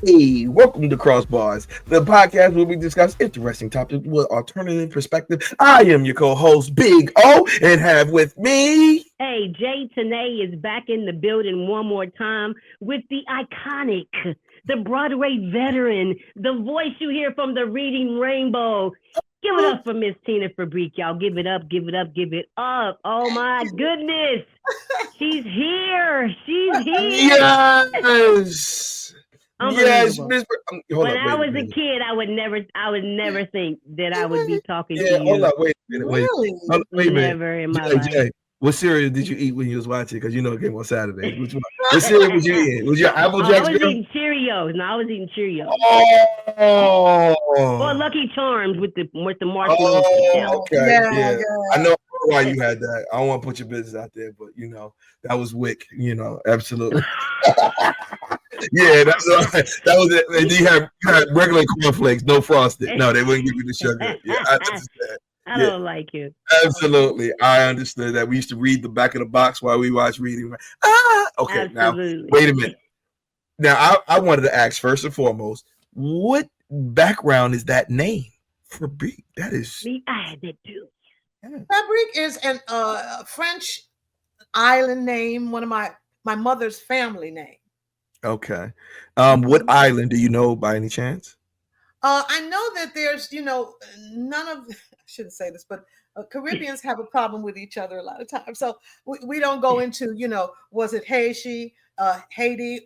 Hey, welcome to KROSS BARZ, the podcast where we discuss interesting topics with alternative perspective. I am your co-host, Big O, and have with me... Hey, Tanae is back in the building one more time with the iconic, the Broadway veteran, the voice you hear from the Reading Rainbow. Give it up for Miss Tina Fabrique, y'all. Give it up, give it up, give it up. Oh, my goodness. She's here. She's here. Yes. Yes, Miss. When I was a kid, I would never think that I would be talking to you. Hold on, wait a minute. Really? Wait a minute. Never in my life. Jay, what cereal did you eat when you was watching? Because you know it came on Saturday. What cereal was you eating? Was your Apple Jacks? I was eating Cheerios. No, I was eating Cheerios. Oh. Or Lucky Charms with the marshmallows. Oh, okay. Yeah. I know why you had that. I don't want to put your business out there, but you know that was Wick. You know, absolutely. Yeah, that was it. And you had regular cornflakes, no frosted. No, they wouldn't give you the sugar. Yeah, I understand. I don't like you. Absolutely. I understood that. We used to read the back of the box while we watched Reading. Okay, absolutely. Now, wait a minute. Now, I wanted to ask, first and foremost, what background is that name? Fabrique. That is... I had that too. Fabrique is a French island name, one of my mother's family name. Okay. What island do you know by any chance? I know that there's, none of... I shouldn't say this, but Caribbeans have a problem with each other a lot of times. So we don't go into, was it Haiti,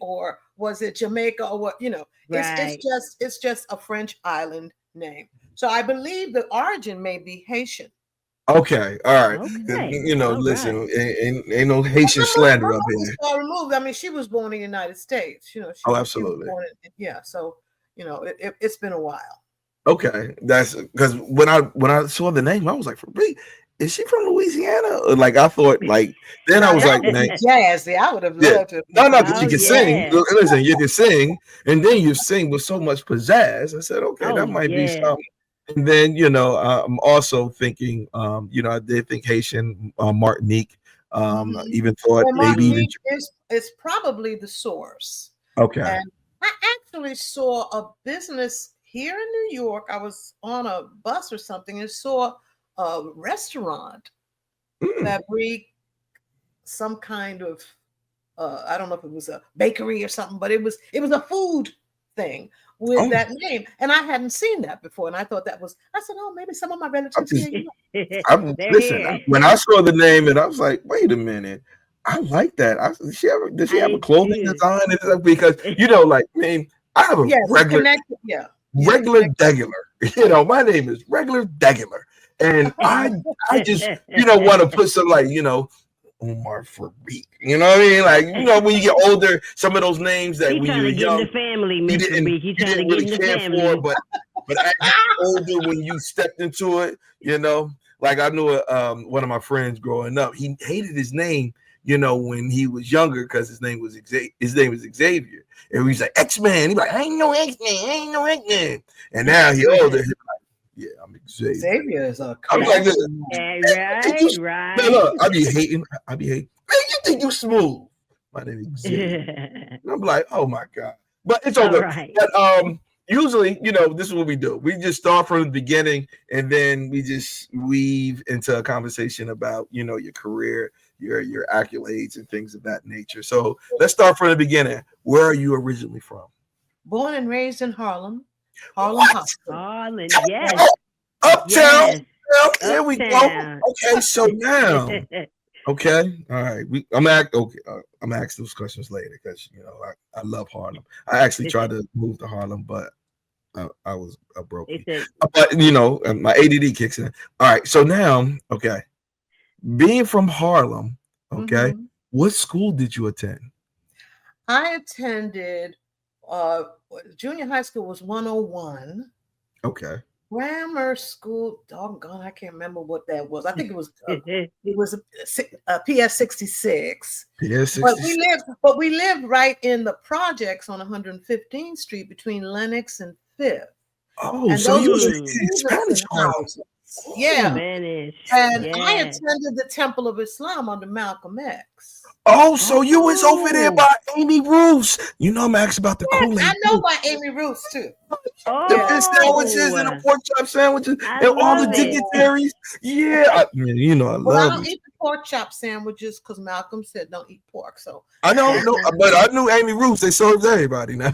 or was it Jamaica, or what? Right. It's just a French island name. So I believe the origin may be Haitian. Okay, all right. Okay. Listen, right. Ain't no Haitian slander up here. Removed. I mean, she was born in the United States. Absolutely. She was born so it's been a while. Okay, that's because when I saw the name, I was like, Fabrique, is she from Louisiana? Like I thought, then I was like, jazzy. I would have loved to. No, because you can sing. Listen, you can sing, and then you sing with so much pizzazz. I said, okay, that might be something. And then I'm also thinking, I did think Haitian, Martinique. Even thought maybe even it's probably the source. Okay. And I actually saw a business here in New York. I was on a bus or something and saw a restaurant, Fabrique, some kind of I don't know if it was a bakery or something, but it was a food thing with that name, and I hadn't seen that before, and I thought I said, oh, maybe some of my relatives here. Listen, when I saw the name, and I was like, wait a minute, I like that. Does she have a clothing design? Because I have a regular degular. My name is regular degular, and I just want to put some Omar Fabrique. You know what I mean? When you get older, some of those names that when you were young, the family, you didn't really care for, but as you get older, when you stepped into it, I knew one of my friends growing up, he hated his name, when he was younger because his name was Xavier, and he was like X-Man. He's like, I ain't no X-Man, and now he older. Yeah, I'm Xavier. Xavier is a I'm like, right. No, look, I be hating. Man, you think you smooth? My name is Xavier. And I'm like, oh my God. But it's okay. Right. But usually, this is what we do. We just start from the beginning, and then we just weave into a conversation about, your career, your accolades, and things of that nature. So let's start from the beginning. Where are you originally from? Born and raised in Harlem. Harlem, yes. Uptown. Yes. There we go. Okay, so now, okay, all right. I'm gonna ask those questions later because I love Harlem. I actually tried to move to Harlem, but I was broke. But my ADD kicks in. All right, so now, okay, being from Harlem, okay, what school did you attend? I attended. Junior high school was 101. Okay. Grammar school, doggone, I can't remember what that was. I think it was a PS 66. PS 66. But we lived right in the projects on 115th Street between Lenox and Fifth. Oh, and so you was in Spanish houses. Yeah. Spanish. And I attended the Temple of Islam under Malcolm X. Oh, so you was over there by Amy Roos. You know I'm asking about the Kool-Aid. I know by Amy Roos too. The fish sandwiches and the pork chop sandwiches and all the dignitaries. Yeah, I love I don't eat the pork chop sandwiches because Malcolm said don't eat pork. So I know, but I knew Amy Roos. They served everybody now.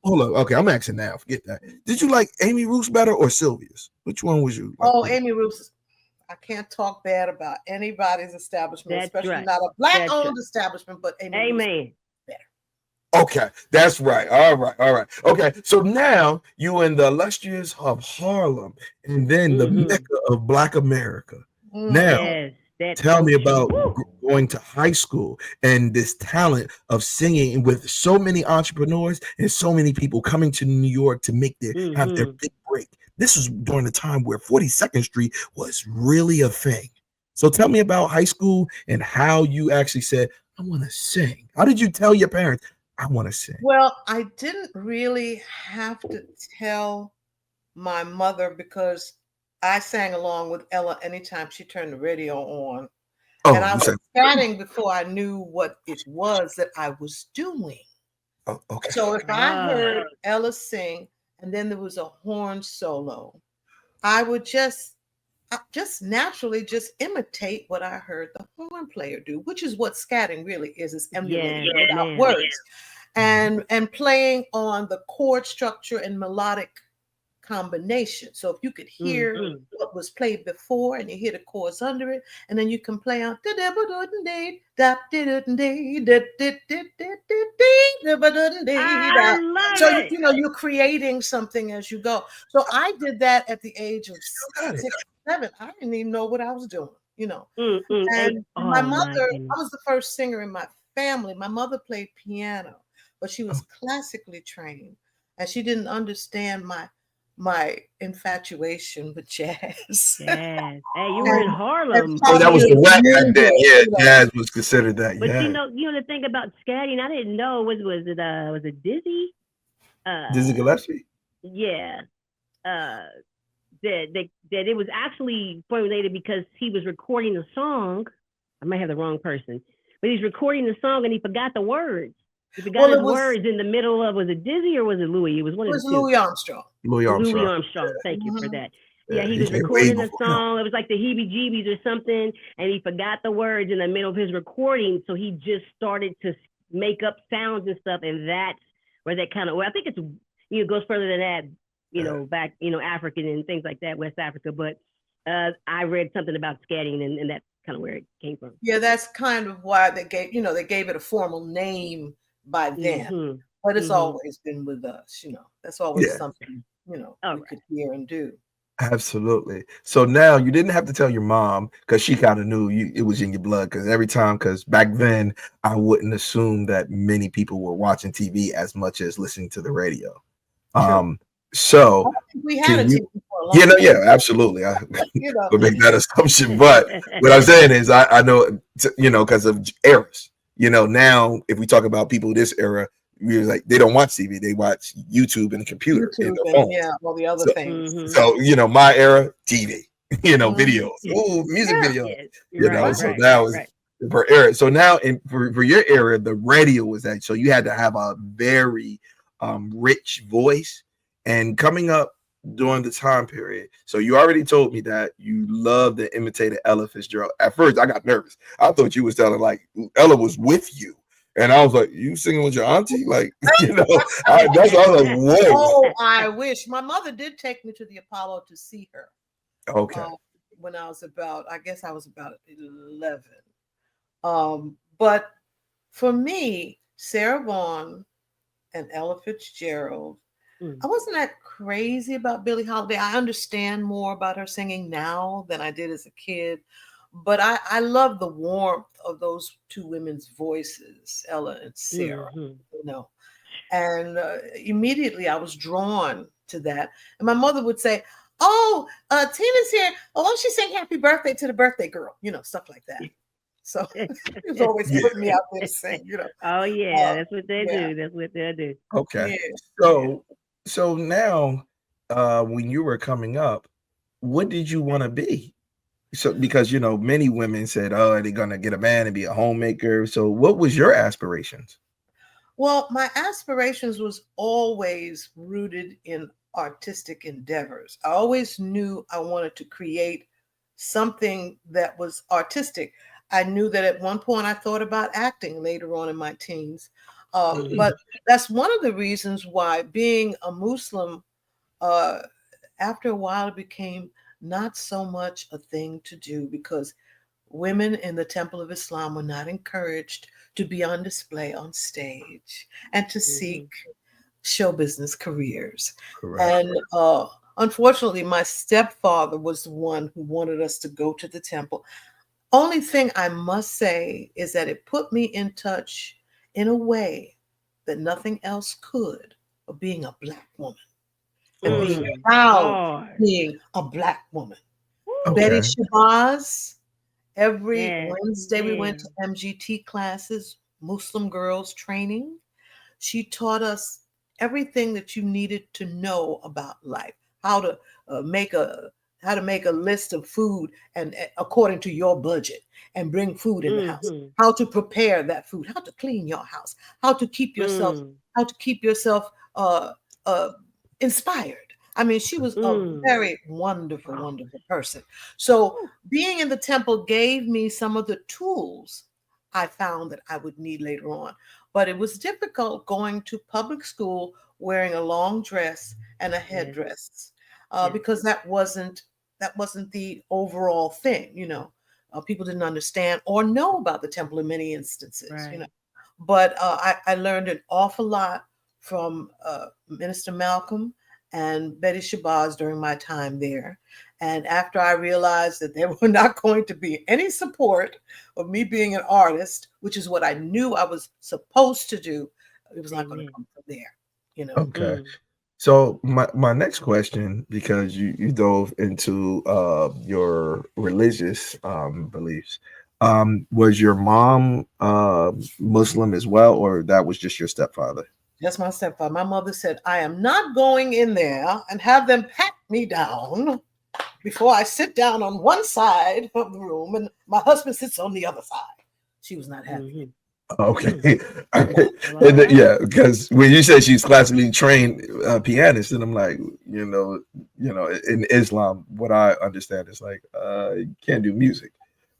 Hold on. Okay, I'm asking now. Forget that. Did you like Amy Roos better or Sylvia's? Which one was you? Oh, Amy Roos. I can't talk bad about anybody's establishment, especially not a Black-owned establishment, but Amy Roos better. Okay, that's right. All right. Okay, so now you in the illustrious of Harlem, and then the mecca of Black America. Now, tell me about going to high school and this talent of singing with so many entrepreneurs and so many people coming to New York to make have their big break. This was during the time where 42nd Street was really a thing. So tell me about high school and how you actually said, I want to sing. How did you tell your parents, I want to sing? Well, I didn't really have to tell my mother because I sang along with Ella anytime she turned the radio on. And I was chatting before I knew what it was that I was doing. Oh, okay. So if I heard Ella sing and then there was a horn solo, I would just naturally just imitate what I heard the horn player do, which is what scatting really is emulating without words. And playing on the chord structure and melodic combination. So if you could hear what was played before and you hear the chords under it, and then you can play on so you're creating something as you go. So I did that at the age of 6, 7. I didn't even know what I was doing, And my mother, I was the first singer in my family. My mother played piano, but she was classically trained, and she didn't understand my infatuation with jazz. Hey, you were in Harlem. Oh, that was the rap back then. Yeah, jazz was considered that. But the thing about scatting, I didn't know was it Dizzy? Dizzy Gillespie? Yeah. That it was actually formulated because he was recording the song. I might have the wrong person, but he's recording the song and he forgot the words. He forgot his words in the middle of, was it Dizzy or was it Louis? It was one of the two. Louis Armstrong. Louis Armstrong. Thank you for that. Yeah, he was recording the song. It was like the heebie-jeebies or something, and he forgot the words in the middle of his recording. So he just started to make up sounds and stuff, and that's where that kind of. Well, I think it's goes further than that. Back African and things like that, West Africa. But I read something about scatting, and that's kind of where it came from. Yeah, that's kind of why they gave it a formal name by then, but it's always been with us, that's always something, you could hear and do. Absolutely. So now you didn't have to tell your mom because she kind of knew it was in your blood, because back then I wouldn't assume that many people were watching TV as much as listening to the radio. So we had a TV for a long time. Absolutely. I would make that assumption, but what I'm saying is I know, because of eras. Now if we talk about people this era, we're like they don't watch TV, they watch YouTube and computer and the phone. All the other things. So my era, TV, videos, music videos. So now is for era. So now for your era, the radio was that. So you had to have a very rich voice, and coming up during the time period. So you already told me that you love to imitate Ella Fitzgerald. At first, I got nervous. I thought you was telling like Ella was with you, and I was like, "You singing with your auntie?" Like, that's what I was like, "Whoa!" Oh, I wish my mother did take me to the Apollo to see her. Okay. When I was about 11. But for me, Sarah Vaughan and Ella Fitzgerald. I wasn't that crazy about Billie Holiday. I understand more about her singing now than I did as a kid, but I love the warmth of those two women's voices, Ella and Sarah, and immediately I was drawn to that. And my mother would say, "Oh, Tina's here. Oh, why don't she sing Happy Birthday to the birthday girl?" So like that. So he was always putting me out there to sing, Oh yeah, that's what they do. That's what they do. Okay. Yeah. So now when you were coming up, what did you want to be? So, because many women said, "Oh, they're gonna get a man and be a homemaker." So, what was your aspirations? Well, my aspirations was always rooted in artistic endeavors. I always knew I wanted to create something that was artistic. I knew that at one point I thought about acting later on in my teens. But that's one of the reasons why being a Muslim, uh, after a while, it became not so much a thing to do because women in the Temple of Islam were not encouraged to be on display on stage and to seek show business careers. Correct. And unfortunately, my stepfather was the one who wanted us to go to the temple. Only thing I must say is that it put me in touch in a way that nothing else could of being a Black woman and being proud being a Black woman. Betty Okay. Shabazz, every Wednesday we went to MGT classes, Muslim girls training. She taught us everything that you needed to know about life, how to make a list of food and according to your budget and bring food in the house, how to prepare that food, how to clean your house, how to keep yourself inspired. I mean, she was a very wonderful, wonderful person. So being in the temple gave me some of the tools I found that I would need later on. But it was difficult going to public school wearing a long dress and a headdress because that wasn't the overall thing. People didn't understand or know about the temple in many instances. But I learned an awful lot from Minister Malcolm and Betty Shabazz during my time there. And after I realized that there were not going to be any support of me being an artist, which is what I knew I was supposed to do, it was not going to come from there. Okay. So my next question, because you dove into your religious beliefs, was your mom Muslim as well, or that was just your stepfather? That's my stepfather. My mother said, I am not going in there and have them pat me down before I sit down on one side of the room and my husband sits on the other side. She was not happy. Okay. Yeah, because when you said she's classically trained pianist, and I'm like, in Islam, what I understand is like you can't do music,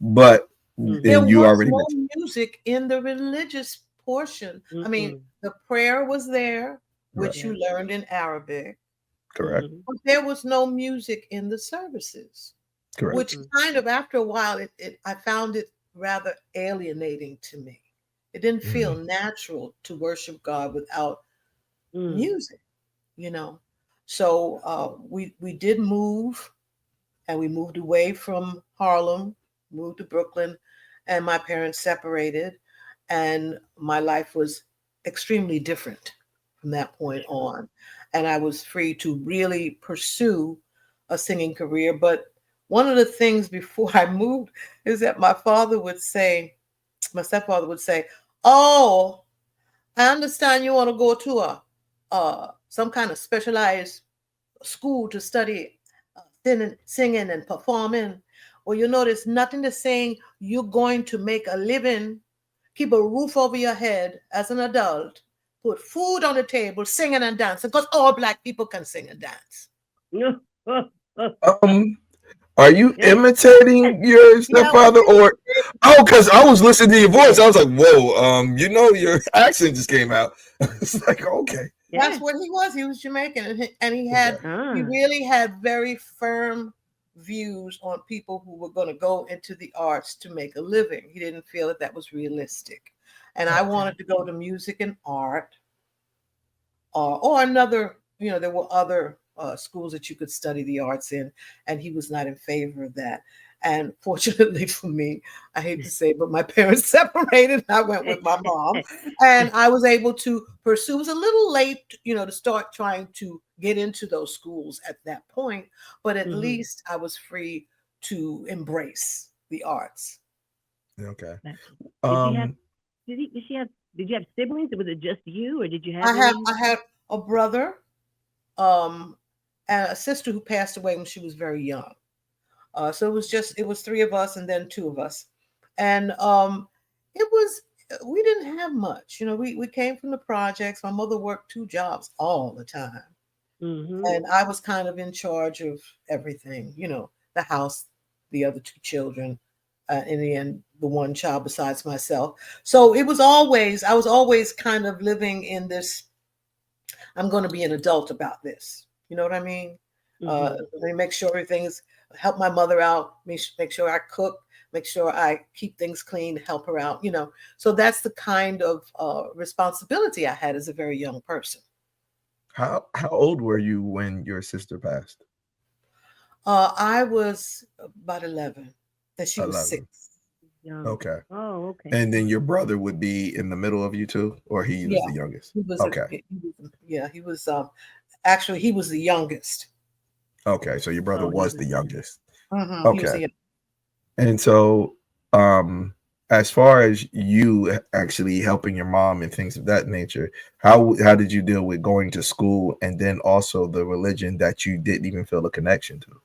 but there you was already no music in the religious portion. I mean, the prayer was there, which you learned in Arabic. Correct. But there was no music in the services. Correct. Which kind of, after a while, I found it rather alienating to me. It didn't feel natural to worship God without music, So we did move, and we moved away from Harlem, moved to Brooklyn, and my parents separated, and my life was extremely different from that point on. And I was free to really pursue a singing career. But one of the things before I moved is that my stepfather would say, oh, I understand you want to go to some kind of specialized school to study singing and performing. Well, there's nothing to saying you're going to make a living, keep a roof over your head as an adult, put food on the table, singing and dancing, because all Black people can sing and dance. Are you imitating your stepfather, or because I was listening to your voice, I was like, whoa, your accent just came out. It's like, okay. That's what he was. He was Jamaican, and he really had very firm views on people who were going to go into the arts to make a living. He didn't feel that was realistic. And I wanted to go to music and art, or another, there were other schools that you could study the arts in, and he was not in favor of that. And fortunately for me, I hate to say, but my parents separated. I went with my mom, and I was able to pursue. It was a little late, to start trying to get into those schools at that point, but at least I was free to embrace the arts. Okay. Did you have siblings? Was it just you, or did you have? I had a brother. and a sister who passed away when she was very young. So it was three of us and then two of us. And it was, we didn't have much. We came from the projects. My mother worked two jobs all the time. And I was kind of in charge of everything, the house, the other two children, in the end, the one child besides myself. So I was always kind of living in this, I'm going to be an adult about this. You know what I mean? Let me make sure everything's, help my mother out, make sure I cook, make sure I keep things clean, help her out, So that's the kind of responsibility I had as a very young person. How old were you when your sister passed? I was about 11, and she was 6. Okay. Oh, okay. And then your brother would be in the middle of you two, or he was the youngest? Okay. He was actually he was the youngest. Okay, so your brother was the youngest. Okay. And so, as far as you actually helping your mom and things of that nature, how did you deal with going to school and then also the religion that you didn't even feel a connection to?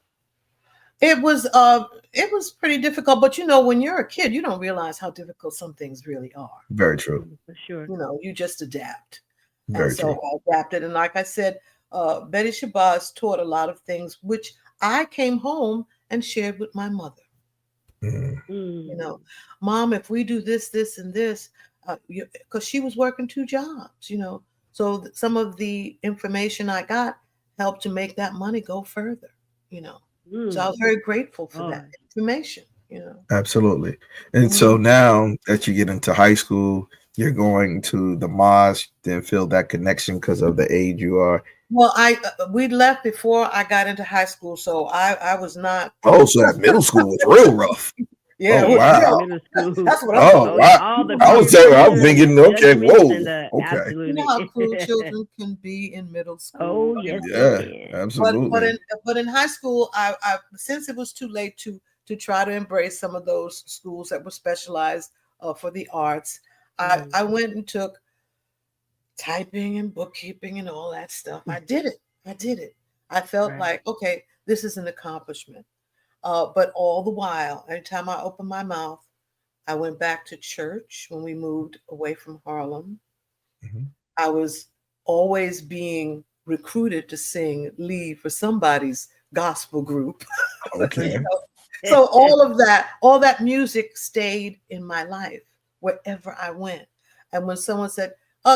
It was pretty difficult, but when you're a kid, you don't realize how difficult some things really are. Very true. For sure. You just adapt. Very and so true. I adapted. And like I said, Betty Shabazz taught a lot of things, which I came home and shared with my mother. Mom, if we do this, this, and this, because she was working two jobs, so some of the information I got helped to make that money go further, So I was very grateful for that information, Absolutely. And so now that you get into high school, you're going to the mosque, then feel that connection because of the age you are. Well, we left before I got into high school, so I was not. Oh, so that middle school was real rough. Yeah, oh, wow. Middle school. That's what I'm wow. I was thinking, okay, whoa. Okay. Absolutely. You know how cruel children can be in middle school. Oh, yes. Yeah, absolutely. But in high school, I since it was too late to try to embrace some of those schools that were specialized for the arts, I went and took typing and bookkeeping and all that stuff. I did it. I felt like, okay, this is an accomplishment. But all the while, anytime I opened my mouth, I went back to church when we moved away from Harlem. I was always being recruited to sing lead for somebody's gospel group. Okay. So all that music stayed in my life wherever I went. And when someone said,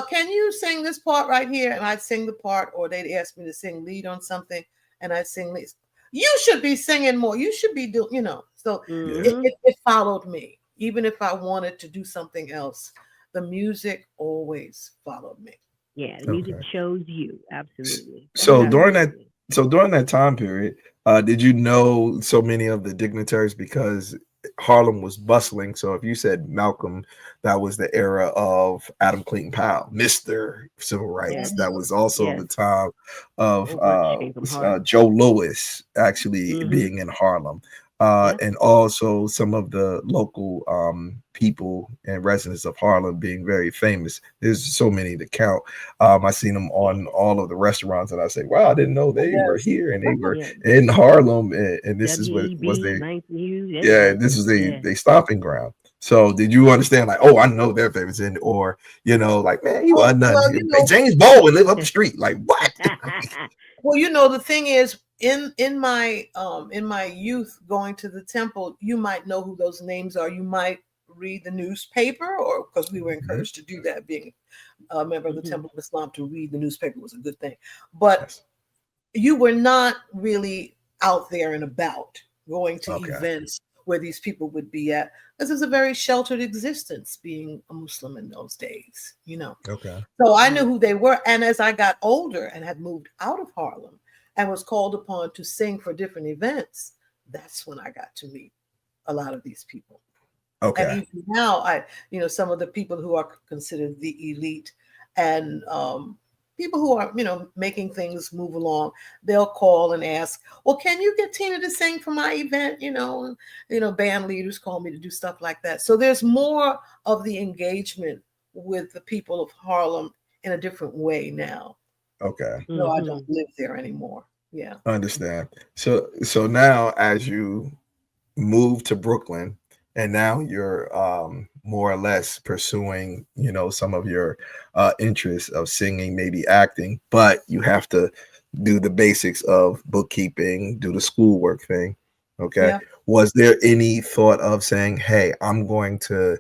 can you sing this part right here? And I'd sing the part, or they'd ask me to sing lead on something, and I'd sing lead. You should be singing more. You should be doing, So it followed me. Even if I wanted to do something else, the music always followed me. Yeah, the music chose you. Absolutely. So during that time period, did you know so many of the dignitaries, because Harlem was bustling? So if you said Malcolm, that was the era of Adam Clayton Powell, Mr. Civil Rights. That was also the time of Joe Louis actually being in Harlem. And also some of the local people and residents of Harlem being very famous. There's so many to count. I seen them on all of the restaurants, and I say, "Wow, I didn't know they were here, and they were in Harlem." And this is what was their this was their stomping ground. So, did you understand? Like, oh, I know they're famous, or like, man, you are nothing. Well, James Baldwin live up the street. Like, what? Well, the thing is, in my youth, going to the temple, you might know who those names are. You might read the newspaper, or because we were encouraged to do that, being a member of the Temple of Islam, to read the newspaper was a good thing. But you were not really out there and about going to events where these people would be at. This is a very sheltered existence, being a Muslim in those days, So I knew who they were. And as I got older and had moved out of Harlem and was called upon to sing for different events, that's when I got to meet a lot of these people. And even now, some of the people who are considered the elite and people who are, making things move along, they'll call and ask, well, can you get Tina to sing for my event? Band leaders call me to do stuff like that. So there's more of the engagement with the people of Harlem in a different way now. Okay. No, I don't live there anymore. Yeah. Understand. So now as you moved to Brooklyn and now you're more or less pursuing, some of your interests of singing, maybe acting, but you have to do the basics of bookkeeping, do the schoolwork thing. Okay. Yeah. Was there any thought of saying, hey, I'm going to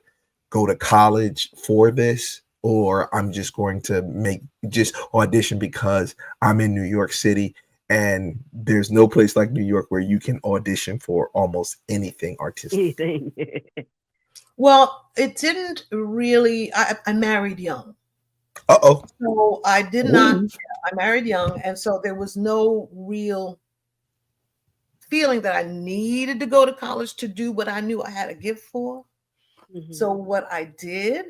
go to college for this, or I'm just going to just audition because I'm in New York City and there's no place like New York where you can audition for almost anything artistic? Anything. Well, it didn't really. I married young. Uh-oh. So I did not. Ooh. I married young, and so there was no real feeling that I needed to go to college to do what I knew I had a gift for. So what I did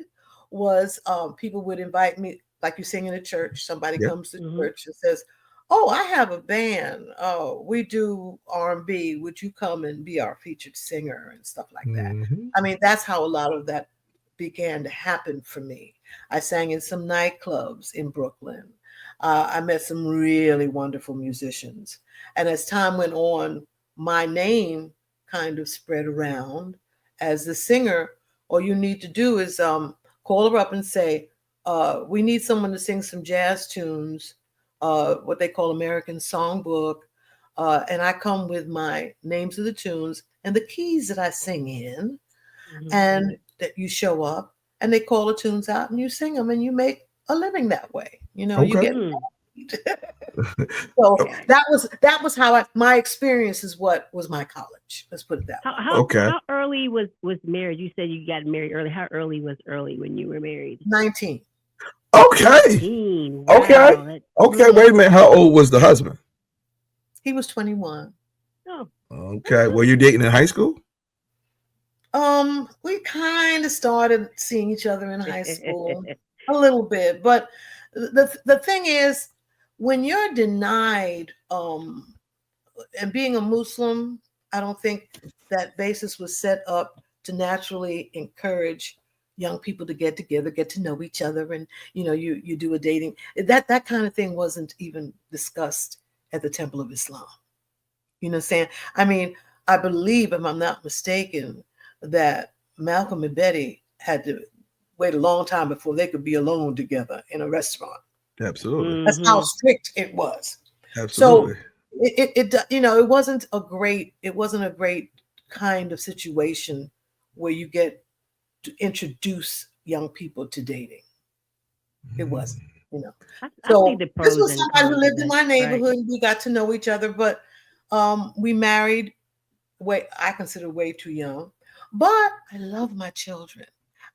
was, people would invite me, like you sing in a church. Somebody Yeah. comes to church and says, "Oh, I have a band. Oh, we do R&B. Would you come and be our featured singer?" and stuff like that. Mhm. I mean, that's how a lot of that began to happen for me. I sang in some nightclubs in Brooklyn. I met some really wonderful musicians. And as time went on, my name kind of spread around as the singer. All you need to do is call her up and say, we need someone to sing some jazz tunes, what they call American Songbook. And I come with my names of the tunes and the keys that I sing in, and that you show up and they call the tunes out and you sing them and you make a living that way. You Okay. get so that was how my experience is what was my college. Let's put it that way. Okay. How early was marriage? You said you got married early. How early was early when you were married? 19. Okay. 19. Wow. Okay. Okay. Wait a minute. How old was the husband? He was 21. Oh. Okay. Were you dating in high school? We kind of started seeing each other in high school a little bit, but the thing is, when you're denied, and being a Muslim, I don't think that basis was set up to naturally encourage young people to get together, get to know each other, and you do a dating. That kind of thing wasn't even discussed at the Temple of Islam. You know what I'm saying? I mean, I believe, if I'm not mistaken, that Malcolm and Betty had to wait a long time before they could be alone together in a restaurant. Absolutely. That's how strict it was. Absolutely. So it wasn't a great kind of situation where you get to introduce young people to dating. It wasn't. So this was somebody who lived in my neighborhood. Right. We got to know each other, but we married I consider way too young. But I love my children,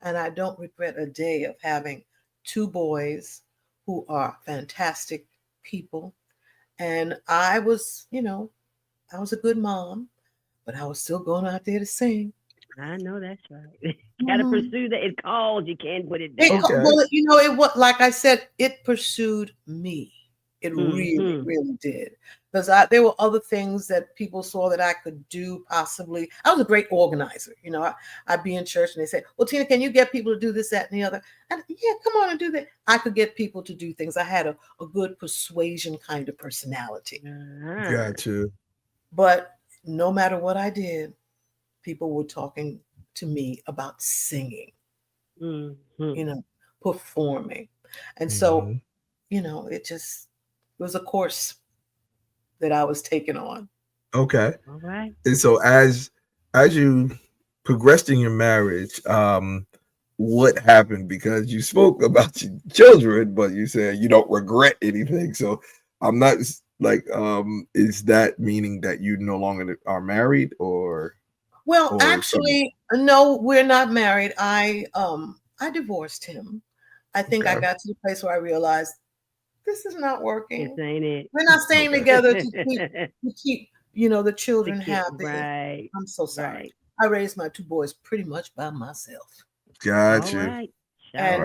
and I don't regret a day of having 2 boys who are fantastic people. And I was a good mom, but I was still going out there to sing. I know that's right. Got to pursue that. It called. You can't put it down. Well, it was, like I said, it pursued me. It really, really did. Because there were other things that people saw that I could do possibly. I was a great organizer. I'd be in church and they say, "Well, Tina, can you get people to do this, that, and the other?" And yeah, come on and do that. I could get people to do things. I had a good persuasion kind of personality. Got you. But no matter what I did, people were talking to me about singing, performing. And so, it was a course that I was taking on. Okay. All right. And so as you progressed in your marriage, what happened? Because you spoke about your children, but you said you don't regret anything. So I'm not like, is that meaning that you no longer are married, or? Well, actually, no, we're not married. I divorced him. I think I got to the place where I realized this is not working. This ain't it. We're not staying together to keep the children happy. Right. I'm so sorry. Right. I raised my 2 boys pretty much by myself. Got you. Right. And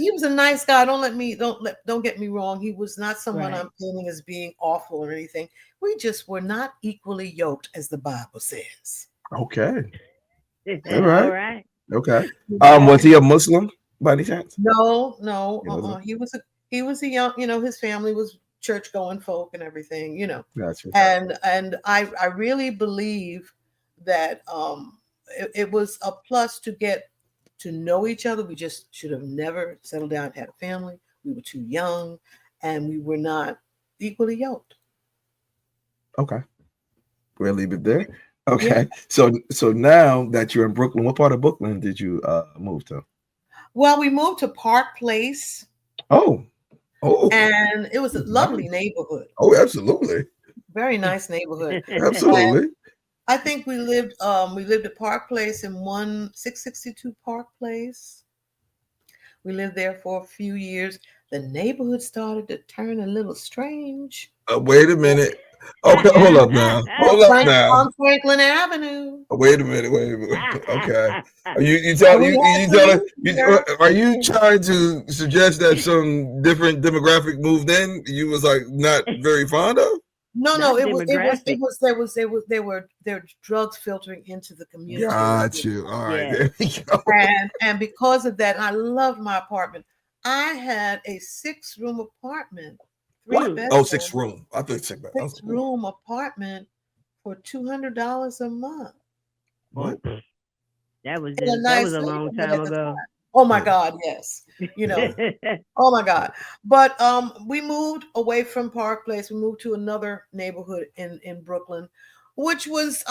he was a nice guy. Don't get me wrong. He was not someone I'm painting as being awful or anything. We just were not equally yoked, as the Bible says. Okay. All right. Okay. Was he a Muslim by any chance? No. He was a young. His family was church going folk and everything, you know. Gotcha. And I really believe that it was a plus to get to know each other. We just should have never settled down and had a family. We were too young, and we were not equally yoked. Okay. We'll leave it there. Okay. Yeah. So now that you're in Brooklyn, what part of Brooklyn did you move to? Well, we moved to Park Place. Oh. And it was a lovely neighborhood. Oh, absolutely. Very nice neighborhood. Absolutely. And I think we lived at Park Place in 662 Park Place. We lived there for a few years. The neighborhood started to turn a little strange. Wait a minute. Okay, hold up now. On Franklin Avenue. Wait a minute. Okay. Are you trying to suggest that some different demographic moved in? You was like not very fond of? No, there were drugs filtering into the community. Got you. All right, there we go. And because of that, I loved my apartment. I had a 6-room apartment. What? Oh, 6-room. I thought 6-room apartment for $200 a month. What? That was a long time ago. Oh my God, yes. You know. Oh my God. But we moved away from Park Place. We moved to another neighborhood in Brooklyn, which was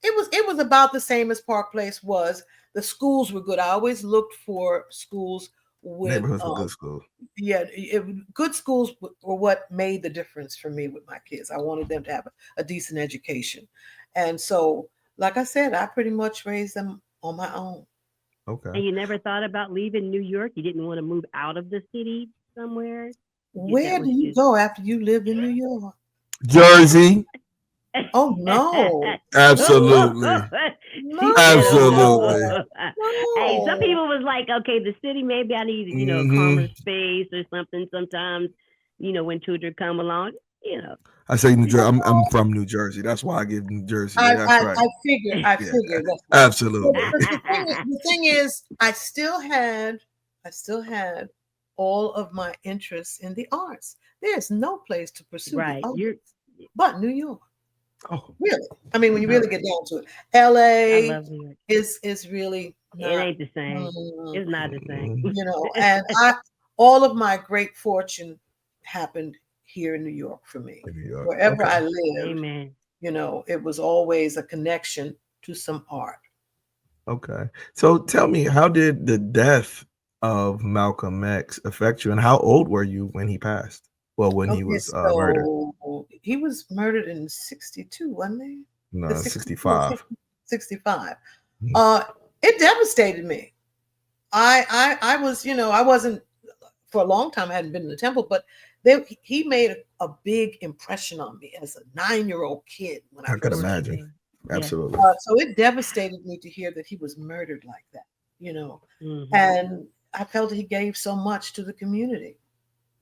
it was about the same as Park Place was. The schools were good. I always looked for schools with neighborhoods with good schools. Yeah, good schools were what made the difference for me with my kids. I wanted them to have a decent education. And so, like I said, I pretty much raised them on my own. Okay. And you never thought about leaving New York? You didn't want to move out of the city somewhere? Where do you go after you lived in New York? Jersey. Oh no! Absolutely. No. Absolutely. No. Hey, some people was like, okay, the city, maybe I need, a calmer space or something. Sometimes, when children come along, I say New Jersey. I'm from New Jersey. That's why I give New Jersey. That's right. I figured. That's right. Absolutely. The thing is, I still had all of my interests in the arts. There's no place to pursue but New York. Oh, really? I mean, when you really get down to it, LA is really not, it ain't the same. It's not the same. And all of my great fortune happened here in New York for me. Wherever I lived, amen. It was always a connection to some art. Okay. So tell me, how did the death of Malcolm X affect you, and how old were you when he passed? Well, when he was murdered. He was murdered in 62, wasn't he? No, 65. 65. It devastated me. I was, I wasn't, for a long time, I hadn't been in the temple, but he made a big impression on me as a 9-year-old kid. When I could imagine. Absolutely. So it devastated me to hear that he was murdered like that, and I felt he gave so much to the community.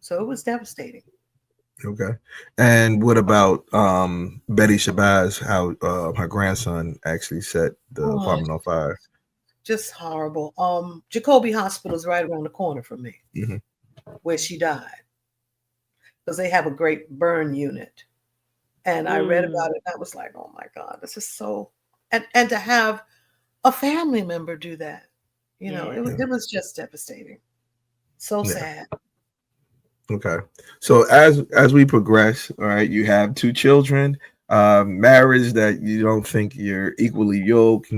So it was devastating. Okay. And what about Betty Shabazz, how her grandson actually set the apartment on fire? Just horrible. Jacoby Hospital is right around the corner from me, where she died. Because they have a great burn unit. And I read about it, and I was like, oh my God, this is so... And to have a family member do that, it was just devastating. So sad. Okay. So as we progress, all right, you have 2 children, marriage that you don't think you're equally yoked,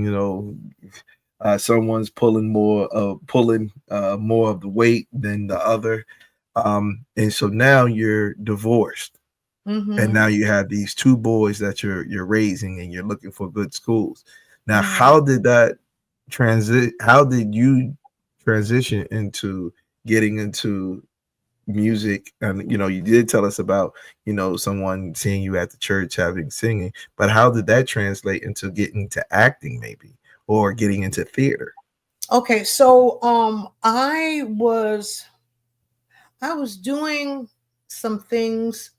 someone's pulling more of the weight than the other. And so now you're divorced. And now you have these 2 boys that you're raising, and you're looking for good schools. Now, how did that how did you transition into getting into music? And you did tell us about someone seeing you at the church having singing, but how did that translate into getting to acting, maybe, or getting into theater? Okay, so I was doing some things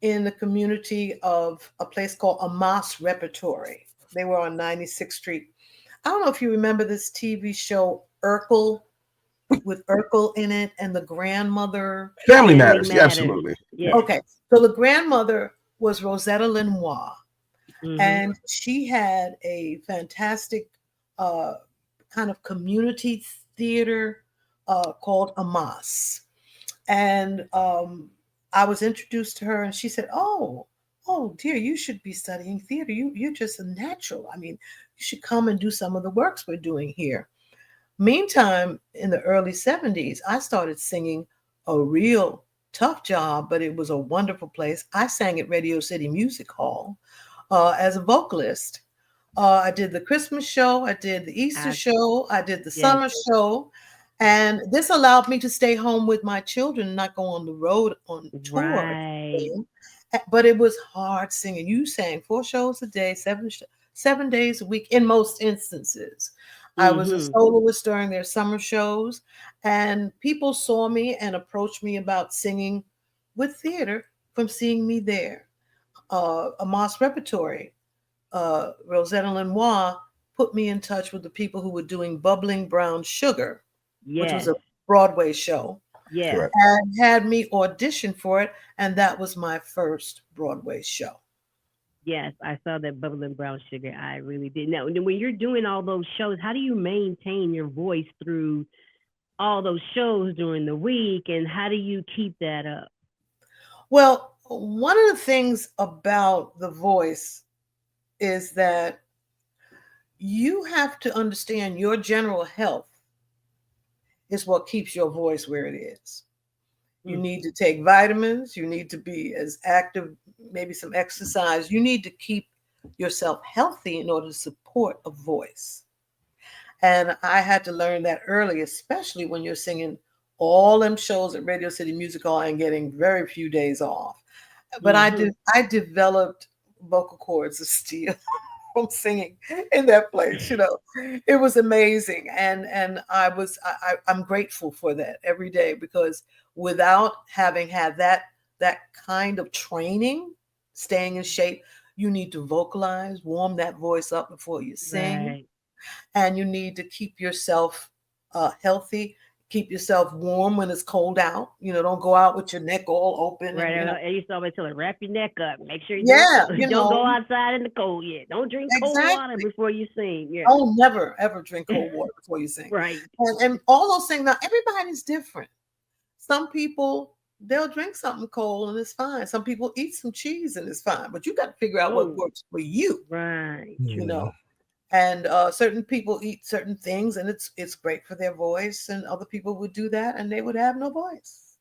in the community of a place called Amos Repertory. They were on 96th Street. I don't know if you remember this TV show, Urkel. with Urkel in it and the grandmother. Family Matters. Yeah, absolutely. Yeah. Okay. So the grandmother was Rosetta Lenoir. Mm-hmm. And she had a fantastic kind of community theater called Amas. And I was introduced to her, and she said, "Oh, dear, you should be studying theater. You're just a natural. I mean, you should come and do some of the works we're doing here." Meantime, in the early 70s, I started singing, a real tough job, but it was a wonderful place. I sang at Radio City Music Hall as a vocalist. I did the Christmas show, I did the Easter show, I did the summer show, and this allowed me to stay home with my children and not go on the road on tour. Right. But it was hard singing. You sang 4 shows a day, 7 days a week in most instances. I was a soloist during their summer shows, and people saw me and approached me about singing with theater from seeing me there. Amos Repertory, Rosetta Lenoir put me in touch with the people who were doing Bubbling Brown Sugar, which was a Broadway show. Yeah. And had me audition for it, and that was my first Broadway show. Yes, I saw that Bubbling Brown Sugar. I really did. Now, when you're doing all those shows, how do you maintain your voice through all those shows during the week, and how do you keep that up? Well, one of the things about the voice is that you have to understand your general health is what keeps your voice where it is. You need to take vitamins. You need to be as active, maybe some exercise. You need to keep yourself healthy in order to support a voice. And I had to learn that early, especially when you're singing all them shows at Radio City Music Hall and getting very few days off. But I developed vocal cords of steel from singing in that place. It was amazing, and I'm grateful for that every day, because without having had that kind of training, staying in shape, you need to vocalize, warm that voice up before you sing, and you need to keep yourself healthy. Keep yourself warm when it's cold out. Don't go out with your neck all open. Right. And, I used to always tell her, wrap your neck up. Make sure you don't go outside in the cold yet. Don't drink cold water before you sing. Yeah. Oh, never, ever drink cold water before you sing. Right. And all those things. Now, everybody's different. Some people, they'll drink something cold and it's fine. Some people eat some cheese and it's fine. But you got to figure out what works for you. Right. And certain people eat certain things, and it's great for their voice, and other people would do that and they would have no voice.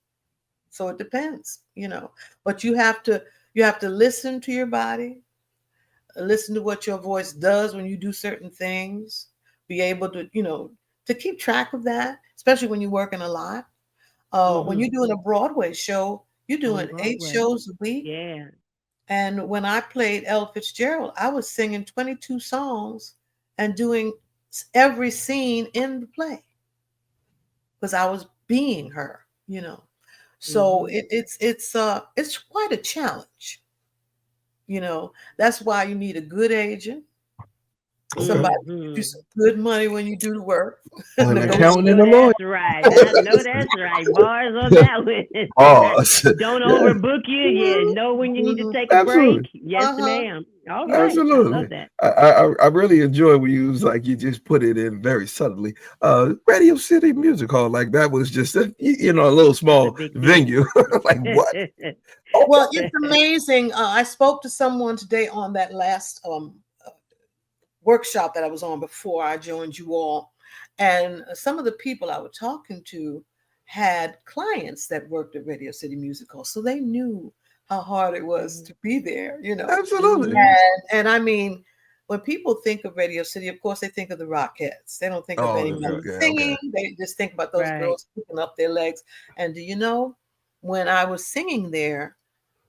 So it depends, But you have to listen to your body, listen to what your voice does when you do certain things, be able to, to keep track of that, especially when you're working a lot. When you're doing a Broadway show, you're doing 8 shows a week. Yeah. And when I played Ella Fitzgerald, I was singing 22 songs and doing every scene in the play because I was being her, So it's quite a challenge. That's why you need a good agent. Somebody gives you some good money when you do the work. An accountant and a lawyer. That's right. I know that's right. Bars on that one. Don't overbook you. Yeah, know when you need to take a break. Yes, ma'am. All right. Absolutely. I love that. I really enjoy when you was like you just put it in very subtly. Radio City Music Hall, like that was just a little small venue. Like what? Well, it's amazing. I spoke to someone today on that last workshop that I was on before I joined you all. And some of the people I was talking to had clients that worked at Radio City Music Hall. So they knew how hard it was to be there, Absolutely. And I mean, when people think of Radio City, of course, they think of the Rockettes. They don't think of anybody singing. They just think about those girls picking up their legs. And do you know, when I was singing there,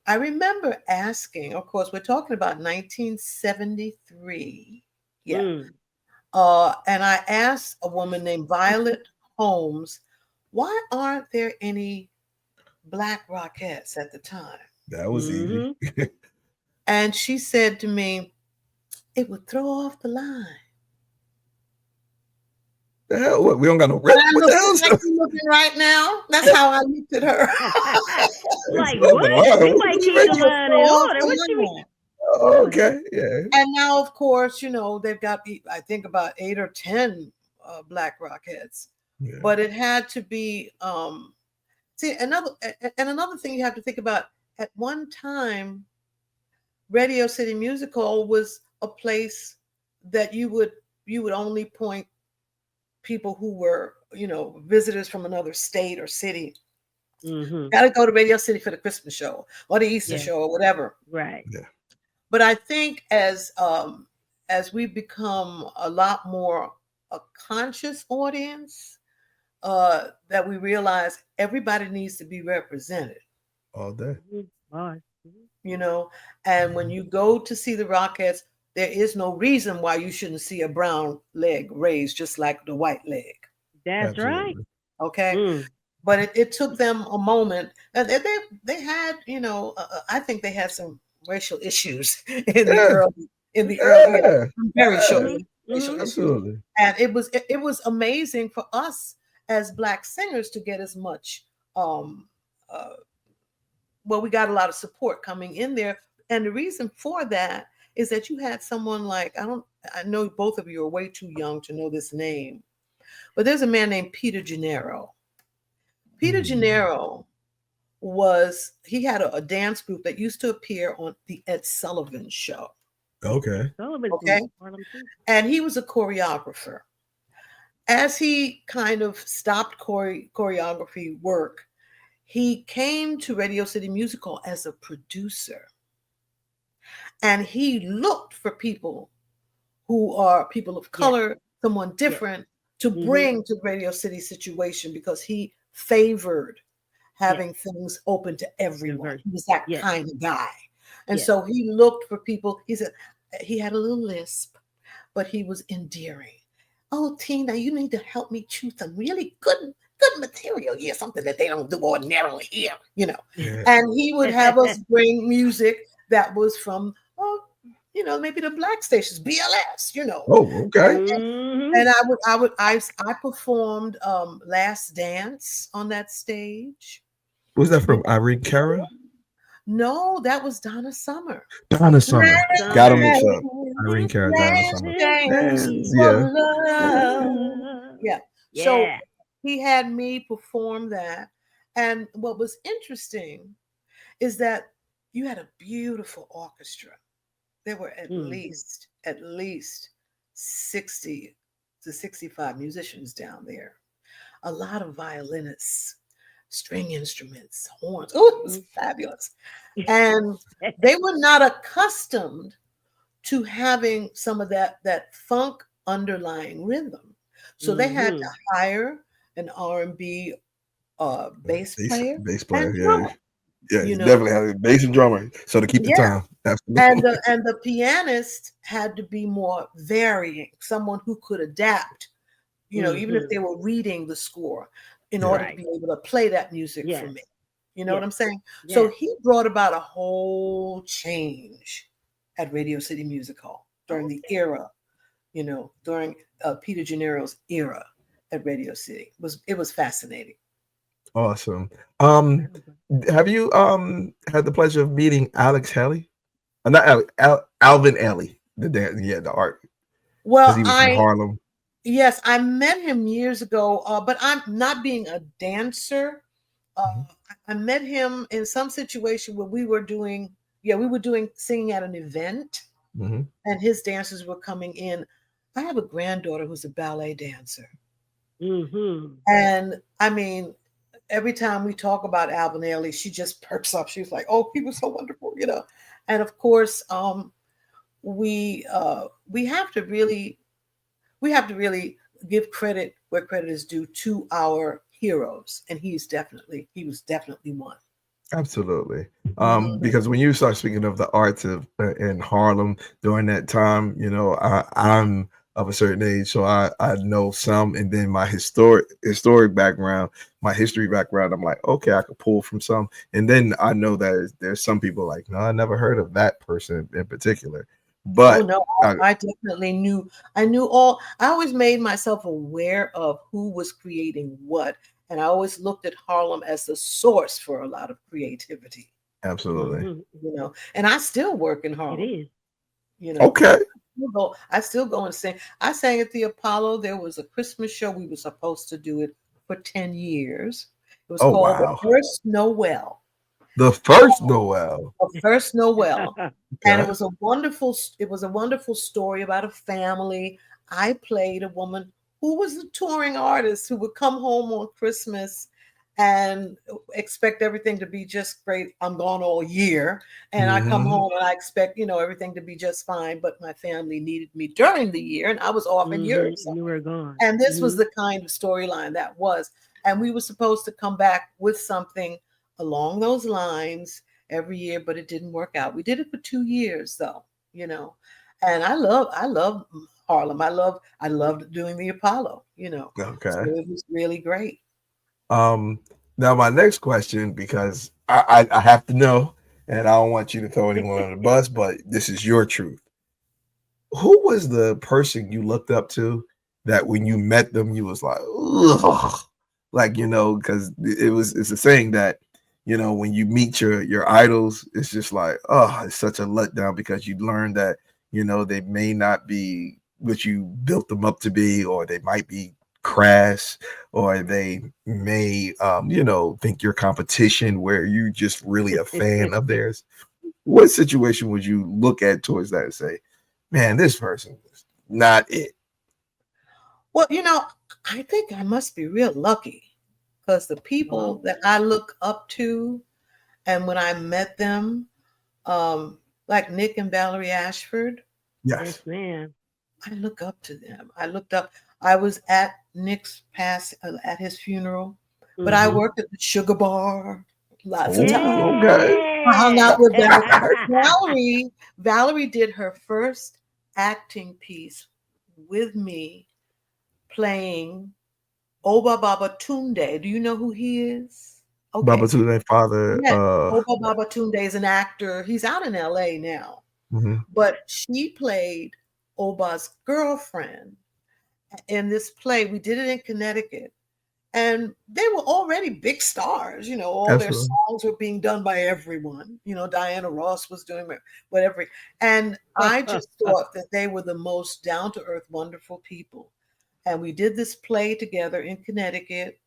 I remember asking, of course, we're talking about 1973. Yeah. And I asked a woman named Violet Holmes, why aren't there any Black Rockettes at the time? That was easy. And she said to me, it would throw off the line. The hell? What? We don't got no rep. What the hell? Sexy looking right now. That's how I looked at her. Like what? We might keep the line in order. What you mean? Oh, okay, yeah. And now, of course, they've got, I think, about 8 or 10 Black Rockheads. Yeah. But it had to be another thing you have to think about. At one time, Radio City Music Hall was a place that you would only point people who were, visitors from another state or city. Mm-hmm. Got to go to Radio City for the Christmas show or the Easter show or whatever. Right. Yeah. But I think as we've become a lot more a conscious audience, that we realize everybody needs to be represented. All day. And when you go to see the Rockettes, there is no reason why you shouldn't see a brown leg raised just like the white leg. That's right. Okay. But it took them a moment. They had, I think they had some racial issues in the early very shortly. Absolutely. And it was amazing for us as Black singers to get as much we got a lot of support coming in there. And the reason for that is that you had someone like, I know both of you are way too young to know this name, but there's a man named Peter Gennaro. Peter Gennaro he had a dance group that used to appear on the Ed Sullivan Show. Okay. And he was a choreographer. As he kind of stopped choreography work, he came to Radio City Music Hall as a producer. And he looked for people who are people of color, someone different, to bring to Radio City situation, because he favored having things open to everyone. He was that kind of guy. And so he looked for people. He said he had a little lisp, but he was endearing. Oh, Tina, you need to help me choose some really good material here, something that they don't do ordinarily here, Yeah. And he would have us bring music that was from, maybe the Black stations, BLS, Oh, okay. And I performed Last Dance on that stage. Was that from Irene Cara? No, that was Donna Summer. Got to mix up. Irene Cara, Donna Summer. Yeah. So he had me perform that. And what was interesting is that you had a beautiful orchestra. There were at least 60 to 65 musicians down there. A lot of violinists, string instruments, horns. Oh, it was fabulous. And they were not accustomed to having some of that funk underlying rhythm. So they had to hire an R&B bass player. Yeah, you definitely had a bass and drummer. So to keep the time. Absolutely. And the pianist had to be more varying, someone who could adapt, even if they were reading the score in order to be able to play that music for me. You know what I'm saying? Yeah. So he brought about a whole change at Radio City Music Hall during the era, during Peter Gennaro's era at Radio City. It was fascinating. Awesome. Have you had the pleasure of meeting Alex Haley? Not Alex, Alvin Ailey, the art. Well, he was from Harlem. Yes, I met him years ago, but I'm not being a dancer. I met him in some situation where we were doing singing at an event, and his dancers were coming in. I have a granddaughter who's a ballet dancer. And I mean, every time we talk about Alvin Ailey, she just perks up. She's like, "Oh, he was so wonderful," And of course, we have to really give credit where credit is due to our heroes, and he was definitely one. Absolutely. Because when you start speaking of the arts in Harlem during that time, I'm of a certain age, so I know some, and then my historic background, my history background, I'm like, okay, I could pull from some, and then I know that there's some people like, no, I never heard of that person in particular. But no, I definitely knew. I always made myself aware of who was creating what. And I always looked at Harlem as the source for a lot of creativity. absolutely. And I still work in Harlem. It is. Okay. I still go and sing. I sang at the Apollo. There was a Christmas show. We were supposed to do it for 10 years. It was called The First Noel. The First Noel. The First Noel. Okay. And it was a wonderful story about a family. I played a woman who was a touring artist who would come home on Christmas and expect everything to be just great. I'm gone all year. And I come home and I expect, everything to be just fine. But my family needed me during the year and I was off in Europe. You were gone. And this was the kind of storyline that was. And we were supposed to come back with something along those lines every year, but it didn't work out. We did it for 2 years though, and I love Harlem. I loved doing the Apollo, Okay. So it was really great. Now my next question, because I have to know, and I don't want you to throw anyone on the bus, but this is your truth. Who was the person you looked up to that when you met them, you was like, ugh, like, because it's a saying that, when you meet your idols, it's just like, oh, it's such a letdown because you learn that, they may not be what you built them up to be, or they might be crass, or they may, think you're competition where you just really a fan of theirs. What situation would you look at towards that and say, man, this person is not it? Well, I think I must be real lucky because the people that I look up to, and when I met them, like Nick and Valerie Ashford. Yes, ma'am. I look up to them. I was at Nick's at his funeral, but I worked at the Sugar Bar lots of times. Okay. I hung out with Valerie. Valerie did her first acting piece with me playing Oba Babatunde. Do you know who he is? Okay. Babatunde father. Yeah. Oba Babatunde is an actor. He's out in LA now. But she played Oba's girlfriend in this play. We did it in Connecticut. And they were already big stars, all their songs were being done by everyone. Diana Ross was doing whatever. And I just thought that they were the most down-to-earth, wonderful people. And we did this play together in Connecticut.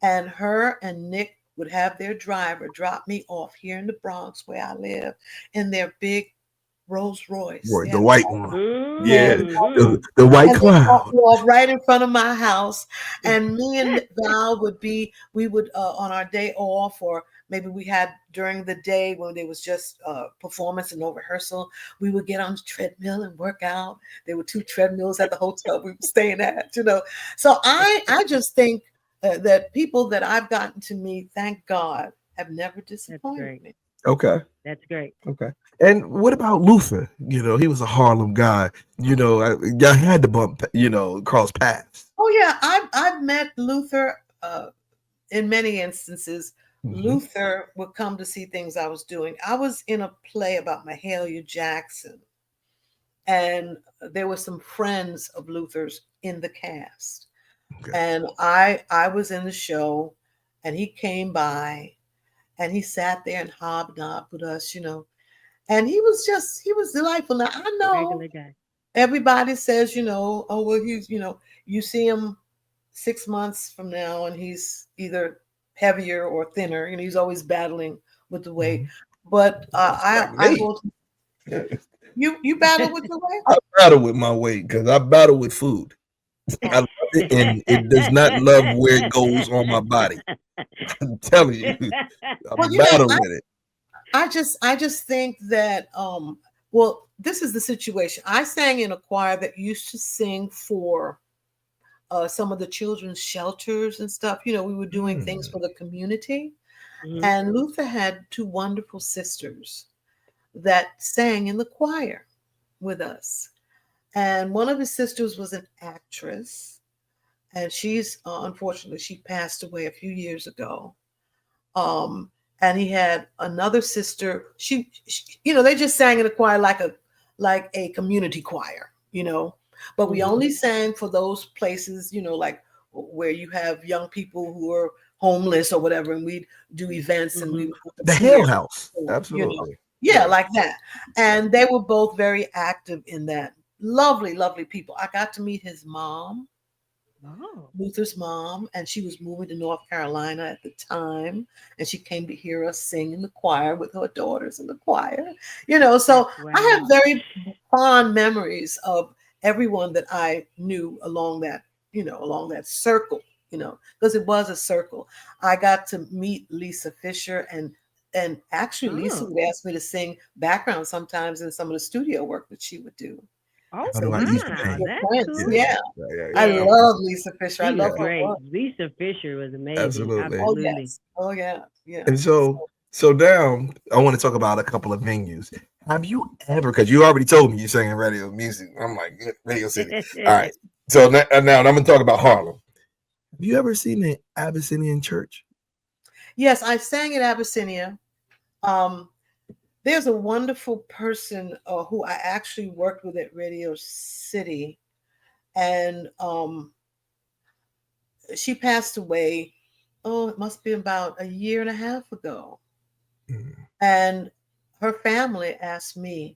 And her and Nick would have their driver drop me off here in the Bronx where I live in their big Rolls Royce. The white one. Yeah, the white cloud. Right in front of my house. And me and Val we would on our day off, or maybe we had during the day when there was just performance and no rehearsal, we would get on the treadmill and work out. There were 2 treadmills at the hotel we were staying at, So I just think that people that I've gotten to meet, thank God, have never disappointed me. Okay. That's great. Okay. And what about Luther? He was a Harlem guy. Y'all had to bump, cross paths. Oh yeah, I've met Luther in many instances. Luther would come to see things I was doing. I was in a play about Mahalia Jackson, and there were some friends of Luther's in the cast. Okay. And I was in the show, and he came by, and he sat there and hobnobbed with us, and he was delightful. Now I know everybody says, oh, well, he's, you see him 6 months from now and he's either heavier or thinner, he's always battling with the weight. But I will. You battle with your weight? I battle with my weight because I battle with food. I love it, and it does not love where it goes on my body. I'm telling you, I battle with it. I just think that well, this is the situation. I sang in a choir that used to sing for some of the children's shelters and stuff. We were doing things for the community. And Luther had 2 wonderful sisters that sang in the choir with us. And one of his sisters was an actress, and she's unfortunately she passed away a few years ago. And he had another sister. She they just sang in the choir like like a community choir, but we only sang for those places, like where you have young people who are homeless or whatever, and we'd do events and we would put the Hale House, absolutely, yeah, like that. And they were both very active in that. Lovely, lovely people. I got to meet his mom. Luther's mom, and she was moving to North Carolina at the time, and she came to hear us sing in the choir with her daughters in the choir. So I have very fond memories of everyone that I knew along that circle, because it was a circle. I got to meet Lisa Fisher, and actually Lisa would ask me to sing background sometimes in some of the studio work that she would do. Oh, wow. That's cool. Yeah. I love Lisa Fisher. I love her great. work. Lisa Fisher was amazing. Absolutely. Oh, yeah. And so now I want to talk about a couple of venues. Have you ever, because you already told me you sang in radio music. I'm like, Radio City. All right. So now I'm going to talk about Harlem. Have you ever seen the Abyssinian Church? Yes, I sang at Abyssinia. There's a wonderful person who I actually worked with at Radio City, and she passed away. Oh, it must be about a year and a half ago. And her family asked me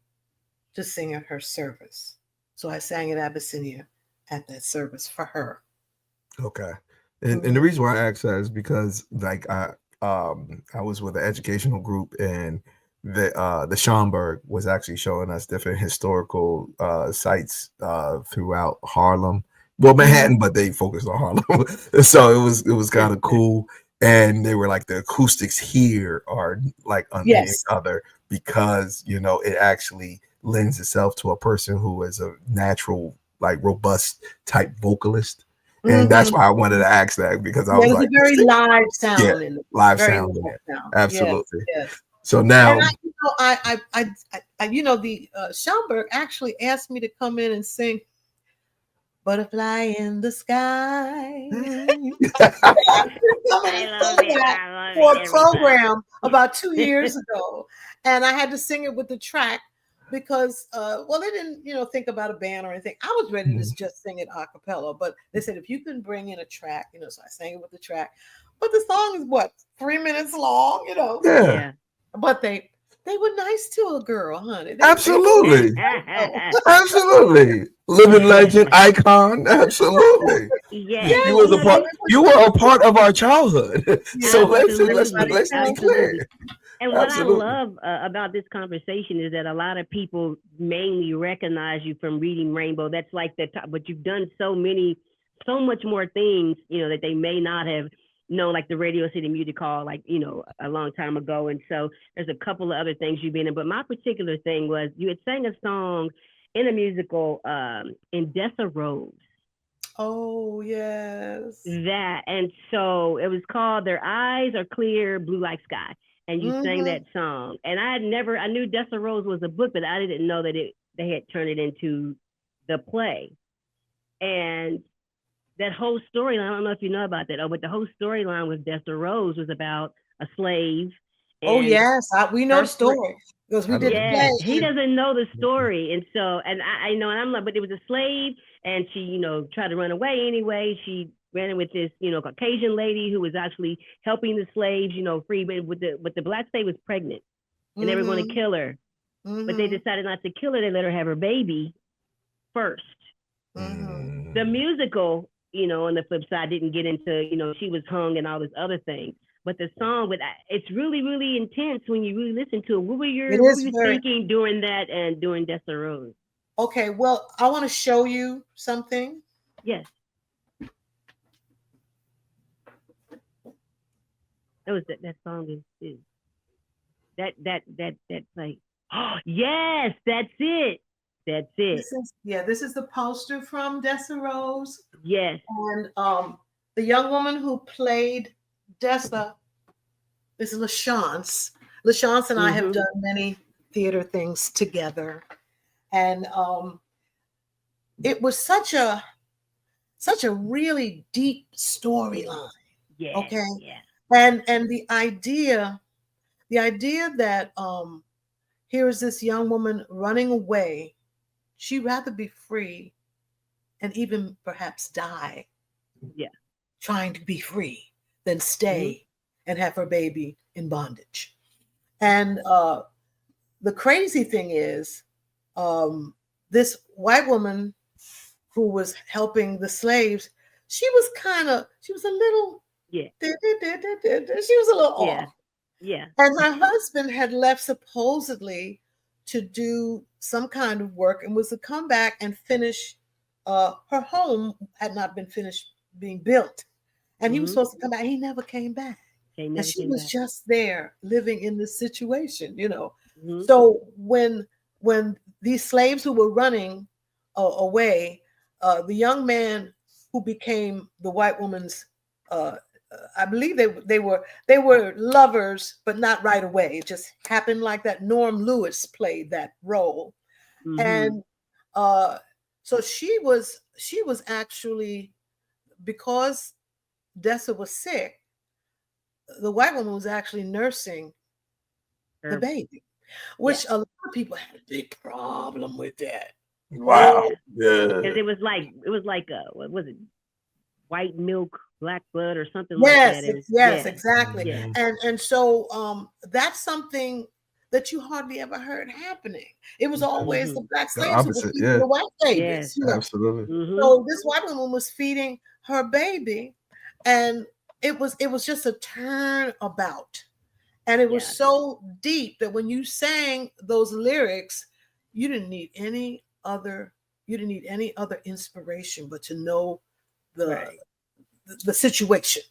to sing at her service. So I sang at Abyssinia at that service for her. Okay. And the reason why I asked that is because I was with an educational group, and the Schomburg was actually showing us different historical sites throughout Harlem. Well, Manhattan, but they focused on Harlem. So it was kind of cool. And they were like, the acoustics here are like unlike other, because it actually lends itself to a person who is a natural, like robust type vocalist. And that's why I wanted to ask that, because I was like, a very live sound in it. Live sound in it. Absolutely. Yes. So now, and the Schomburg actually asked me to come in and sing "Butterfly in the Sky" for a program about 2 years ago, and I had to sing it with the track because, they didn't, think about a band or anything. I was ready to just sing it a cappella, but they said, if you can bring in a track, so I sang it with the track. But the song is 3 minutes long, Yeah. But they were nice to a girl, honey. Absolutely. Absolutely. Living legend, icon. Absolutely. Yeah. You were a part of our childhood. So let's be clear. And what I love about this conversation is that a lot of people mainly recognize you from Reading Rainbow. That's like the top, but you've done so much more things, that they may not have known, like the Radio City Music Hall, like, a long time ago. And so there's a couple of other things you've been in. But my particular thing was you had sang a song in a musical in Dessa Rose. Oh, yes. And so it was called Their Eyes Are Clear, Blue Like Sky. And you sang that song. And I knew Dessa Rose was a book, but I didn't know that they had turned it into the play. And that whole storyline, I don't know if you know about that, but the whole storyline with Dessa Rose was about a slave. Oh, yes. We know the story. Because we did the play. He doesn't know the story. And so, and I know, and I'm like, but it was a slave, and she, tried to run away anyway. She ran in with this, Caucasian lady who was actually helping the slaves, free, but the black slave was pregnant, and they were going to kill her. But they decided not to kill her. They let her have her baby first. The musical, on the flip side, didn't get into, she was hung and all this other thing. But the song, it's really, really intense when you really listen to it. What were you thinking during that and during Dessa Rose? Okay, well, I want to show you something. Yes. That song is that like, oh yes, that's it. That's it. This is the poster from Dessa Rose. Yes. And the young woman who played Dessa, this is LaChance. LaChance and I have done many theater things together. And it was such a really deep storyline. Yeah. Okay. Yeah. And the idea that here is this young woman running away. She'd rather be free and even perhaps die trying to be free than stay and have her baby in bondage. And the crazy thing is, this white woman who was helping the slaves, she was a little, she was a little off. Yeah. And her husband had left supposedly to do some kind of work and was to come back and finish. Her home had not been finished being built. And he was supposed to come back. He never came back. And she was just there living in this situation, you know. So when these slaves who were running away, the young man who became the white woman's, I believe they were lovers, but not right away. It just happened like that. Norm Lewis played that role, and so she was actually, because Dessa was sick, the white woman was actually nursing the baby, which a lot of people had a big problem with that. Wow. Yeah. Because it was like what was it? White milk, black blood, or something like that. Yes, exactly. Yeah. And so that's something that you hardly ever heard happening. It was always the black slaves who were feeding the white babies. Yes. You know? Absolutely. So this white woman was feeding her baby, and it was just a turnabout. And it was so deep that when you sang those lyrics, you didn't need any other inspiration but to know the situation.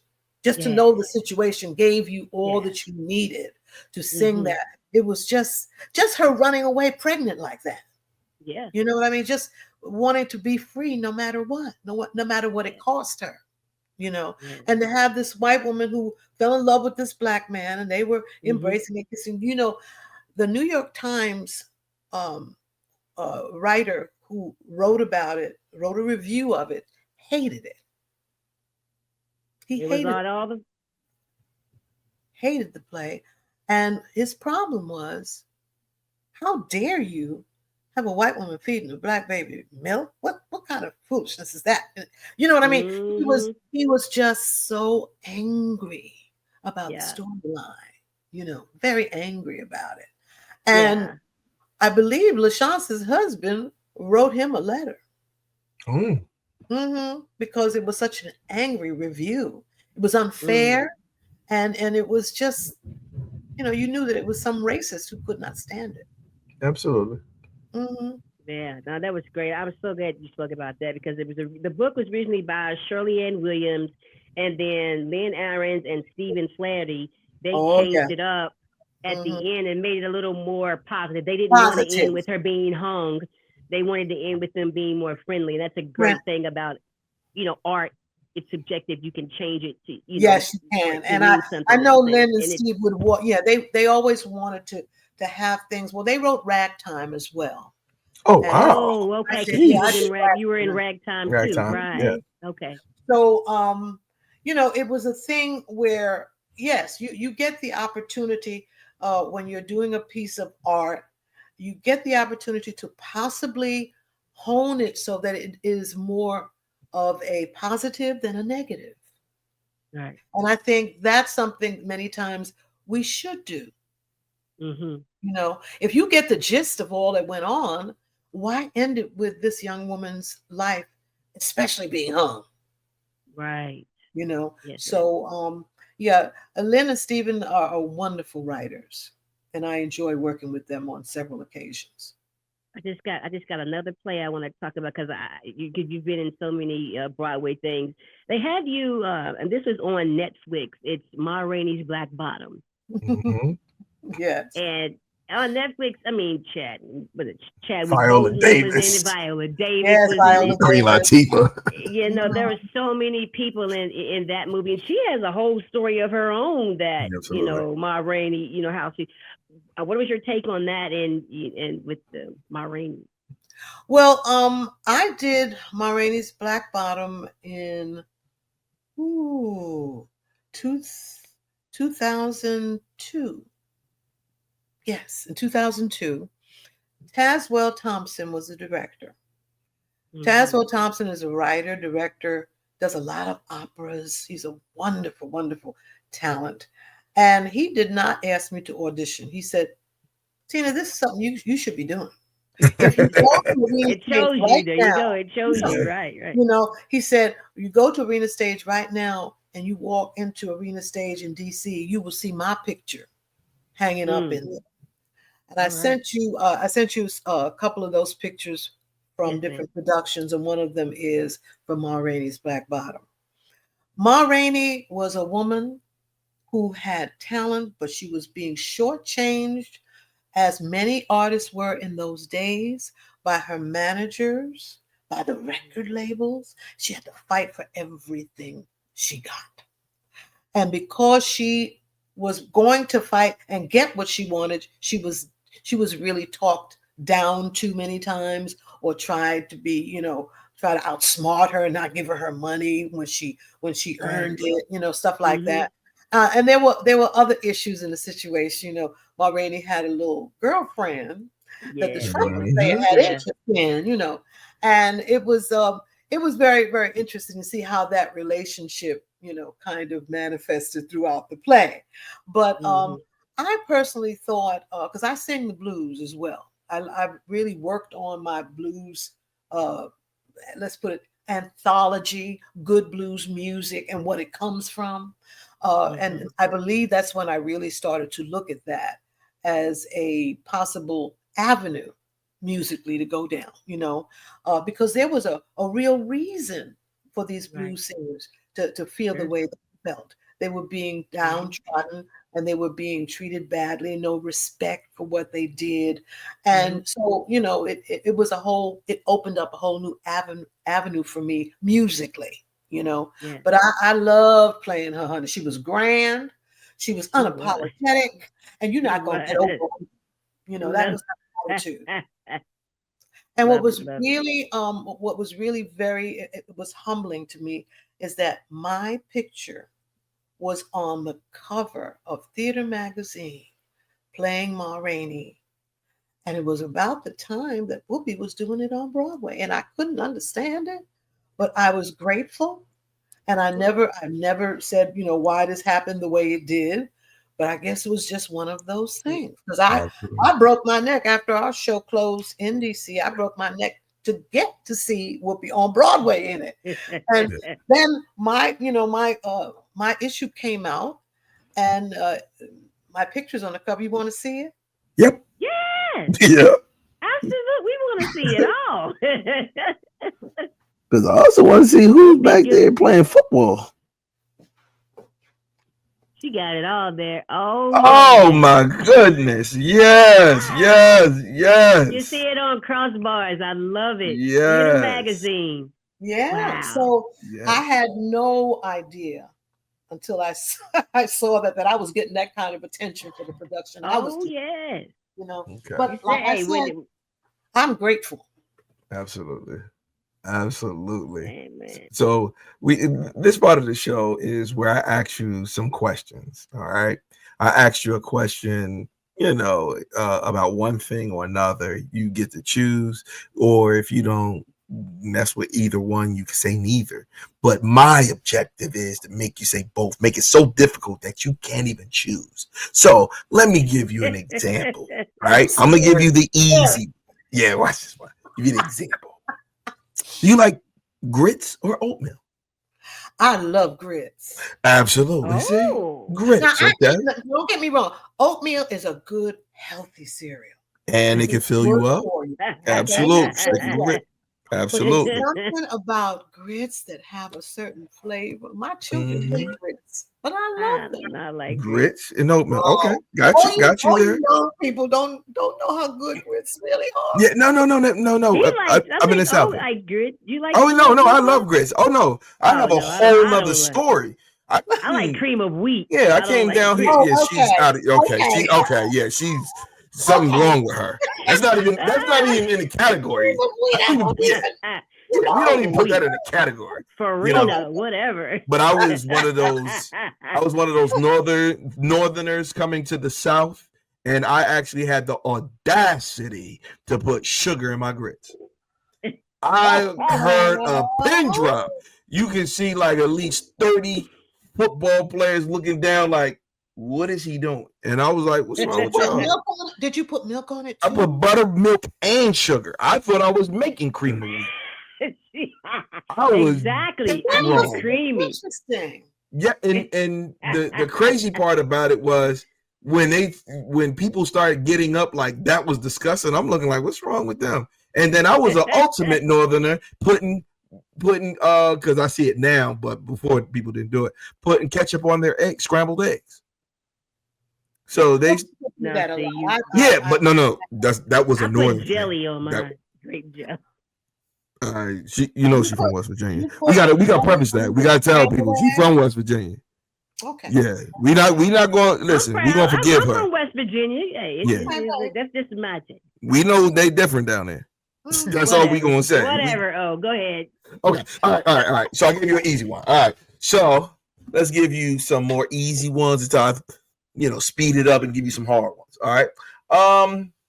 Just to know the situation gave you all that you needed to sing that. It was just her running away pregnant like that. Yeah. You know what I mean? Just wanting to be free no matter what, no matter what it cost her. You know, and to have this white woman who fell in love with this black man, and they were embracing and kissing. You know, the New York Times writer who wrote about it, wrote a review of it, hated it. He hated the play, and his problem was, how dare you have a white woman feeding a black baby milk? What kind of foolishness is that? You know what I mean? He was just so angry about the storyline, you know, very angry about it. And I believe LaChance's husband wrote him a letter. Because it was such an angry review. It was unfair, and it was just, you know, you knew that it was some racist who could not stand it. Absolutely. Yeah, no, that was great. I was so glad you spoke about that, because it was the book was originally by Shirley Ann Williams, and then Lynn Ahrens and Stephen Flaherty. They changed it up at the end and made it a little more positive. They didn't want to end with her being hung. They wanted to end with them being more friendly. And that's a great thing about, you know, art. It's subjective. You can change it to, you know. Yes, you can. And I know Lynn and Steve would want, they always wanted to have things. Well, they wrote Ragtime as well. Oh, wow. Oh, okay. You were in Ragtime too, right? Yeah. Okay. So, you know, it was a thing where, yes, you get the opportunity when you're doing a piece of art, you get the opportunity to possibly hone it so that it is more of a positive than a negative. Right. And I think that's something many times we should do. You know, if you get the gist of all that went on, why end it with this young woman's life, especially being hung? Right. You know, so Lynn and Stephen are wonderful writers, and I enjoy working with them on several occasions. I just got another play I want to talk about, because you've been in so many Broadway things. They have you, and this is on Netflix. It's Ma Rainey's Black Bottom. Yes. And on Netflix, I mean, Chadwick Viola Boseman Davis. was in it, Viola Davis Yes, was Viola in it. Queen Latifah. You know, there are so many people in that movie, and she has a whole story of her own that, you know, Ma Rainey, you know, how she. What was your take on that and with the Ma Rainey? Well, I did Ma Rainey's Black Bottom in 2002. Yes, in 2002. Tazewell Thompson was the director. Tazewell Thompson is a writer, director, does a lot of operas. He's a wonderful, wonderful talent. And he did not ask me to audition. He said, Tina, this is something you should be doing. If you go to Arena It Stage shows you. right There you now, go. It shows you. Right. you know, he said, you go to Arena Stage right now and you walk into Arena Stage in DC, you will see my picture hanging up in there. And I sent you a couple of those pictures from different productions, and one of them is from Ma Rainey's Black Bottom. Ma Rainey was a woman who had talent, but she was being shortchanged, as many artists were in those days, by her managers, by the record labels. She had to fight for everything she got. And because she was going to fight and get what she wanted, she was really talked down too many times, or tried to be, try to outsmart her and not give her money when she earned it, stuff like that. And there were other issues in the situation. Ma Rainey had a little girlfriend that the Trump had interest in, and it was very, very interesting to see how that relationship, kind of manifested throughout the play. But I personally thought, because I sing the blues as well, I really worked on my blues, let's put it, anthology, good blues music and what it comes from. And I believe that's when I really started to look at that as a possible avenue musically to go down, because there was a real reason for these blues singers to feel the way they felt. They were being downtrodden and they were being treated badly, no respect for what they did. And so, it was it opened up a whole new avenue for me musically, But I loved playing her, honey. She was grand. She was unapologetic. And you're not going to get over her. That was her attitude. And what was really very, it was humbling to me is that my picture was on the cover of Theater Magazine playing Ma Rainey. And it was about the time that Whoopi was doing it on Broadway. And I couldn't understand it, but I was grateful. And I never said, why this happened the way it did. But I guess it was just one of those things. Because I broke my neck after our show closed in DC. I broke my neck to get to see Whoopi on Broadway in it. And then my issue came out, and my picture's on the cover. You want to see it? Yep. Yes. Yeah. Absolutely. We want to see it all. Because I also want to see who's back there playing football. She got it all there. Oh my goodness. Yes. You see it on KROSS BARZ. I love it. Yes. In a magazine. Yeah. Wow. So I had no idea until I saw that I was getting that kind of attention for the production. Yes. Okay. But like I said, I'm grateful. Absolutely. Amen. So this part of the show is where I ask you some questions. All right. I asked you a question, about one thing or another. You get to choose, or if you don't mess with either one, you can say neither. But my objective is to make you say both, make it so difficult that you can't even choose. So let me give you an example. All right. I'm going to give you the easy. Yeah, watch this one. Give you an example. Do you like grits or oatmeal? I love grits. Absolutely. See? Grits. Now, don't get me wrong. Oatmeal is a good, healthy cereal. And it can fill you up. Absolutely. Absolutely. But there's something about grits that have a certain flavor. My children hate grits, but I love them. I like grits and oatmeal. Okay, got you there. Young people don't know how good grits really are. Yeah, no. I'm in the South. I like grits. You like? Oh no, I love grits. Oh no, I have a whole nother story. I like cream of wheat. Yeah, I came down here. Yeah, she's out of okay. Yeah, she's something wrong with her. That's not even in the category. We don't even put that in a category. Farina, whatever. But I was one of those northerners coming to the South, and I actually had the audacity to put sugar in my grits. I heard a pin drop. You can see like at least 30 football players looking down like, what is he doing? And I was like, what's wrong with y'all? Did you put milk on it too? I put buttermilk and sugar. I thought I was making cream of wheat. Exactly. I was creamy. Interesting. Yeah, and the crazy part about it was when people started getting up like that was disgusting. I'm looking like, what's wrong with them? And then I was an ultimate northerner putting because I see it now, but before people didn't do it, putting ketchup on their eggs, scrambled eggs. So they but no, that was a northern jelly on mine. Grape jelly. She's from West Virginia. We got preface that. We gotta tell people she's from West Virginia. Okay. Yeah, we not going. Listen, we gonna forgive her. I'm from West Virginia. Hey, that's just magic. We know they different down there. That's all we gonna say. Whatever. Go ahead. Okay. All right. So I'll give you an easy one. All right. So let's give you some more easy ones to speed it up and give you some hard ones. All right.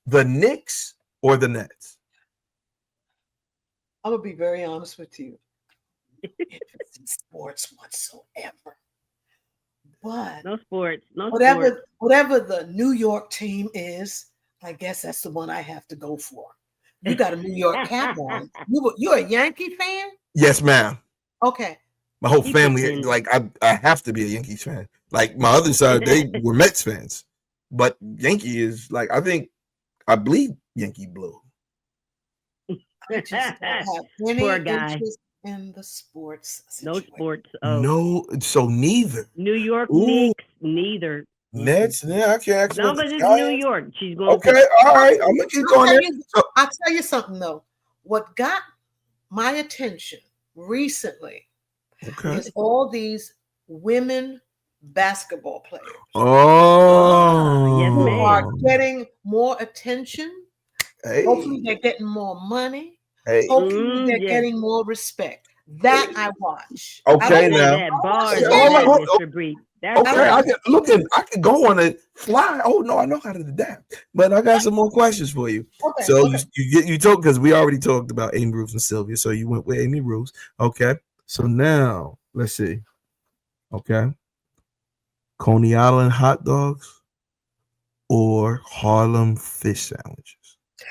The Knicks or the Nets? I'm gonna be very honest with you. Interest in sports whatsoever. But no sports. Whatever the New York team is, I guess that's the one I have to go for. You got a New York cap on. You're a Yankee fan? Yes, ma'am. Okay. My whole family, like I have to be a Yankees fan. Like my other side, they were Mets fans, but Yankee is like I believe Yankee blue. I just don't have any interest in the sports situation. No sports. No, so neither. New York Knicks, neither. Nets, I can't. No, but it's New York. She's going. Okay, all right. I'm gonna keep going. I'll tell you something though. What got my attention recently is all these women basketball players. Oh, yes, who are getting more attention. Hey. Hopefully, they're getting more money. Hey. Hopefully, they're getting more respect. That I watch. Okay, now. Mr. Fabrique. Okay, I can go on a fly. Oh no, I know how to adapt. But I got some more questions for you. Okay, so you talked because we already talked about Amy Roos and Sylvia. So you went with Amy Roos. Okay. So now let's see. Okay. Coney Island hot dogs or Harlem fish sandwiches?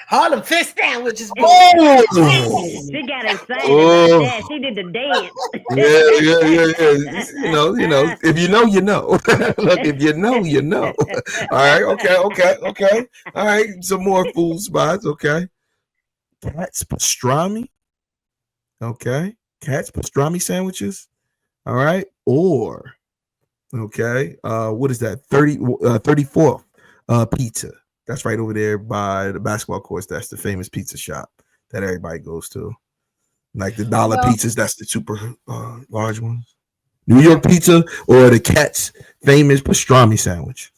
Harlem fish sandwiches. Oh, she got excited about that. She did the dance. Yeah. You know. If you know, you know. Look, if you know, you know. All right. Okay. All right. Some more food spots. Okay. Cat's pastrami. Okay. Cat's pastrami sandwiches. All right. Or okay. What is that? 34th pizza. That's right over there by the basketball courts. That's the famous pizza shop that everybody goes to. Like the dollar pizzas, that's the super large ones. New York pizza or the Cat's famous pastrami sandwich?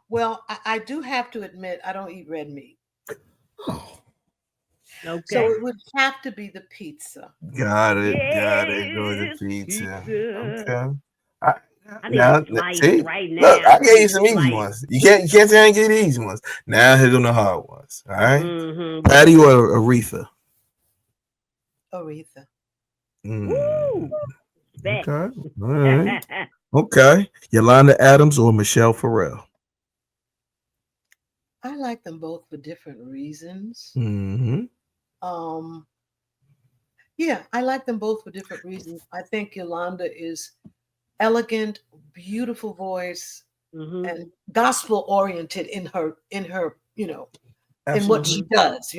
Well, I do have to admit, I don't eat red meat. Oh. Okay. So it would have to be the pizza. Got it. Go to the pizza. Okay. I need a slice right now. Look, I gave you some easy ones. You can't say I ain't get the easy ones. Now hit on the hard ones. All right. Mm-hmm. Patty or Aretha? Aretha. Woo! Okay. All right. Okay. Yolanda Adams or Michelle Farrell? I like them both for different reasons. Mm-hmm. Yeah, I like them both for different reasons. I think Yolanda is elegant, beautiful voice, and gospel oriented in her, in what she does.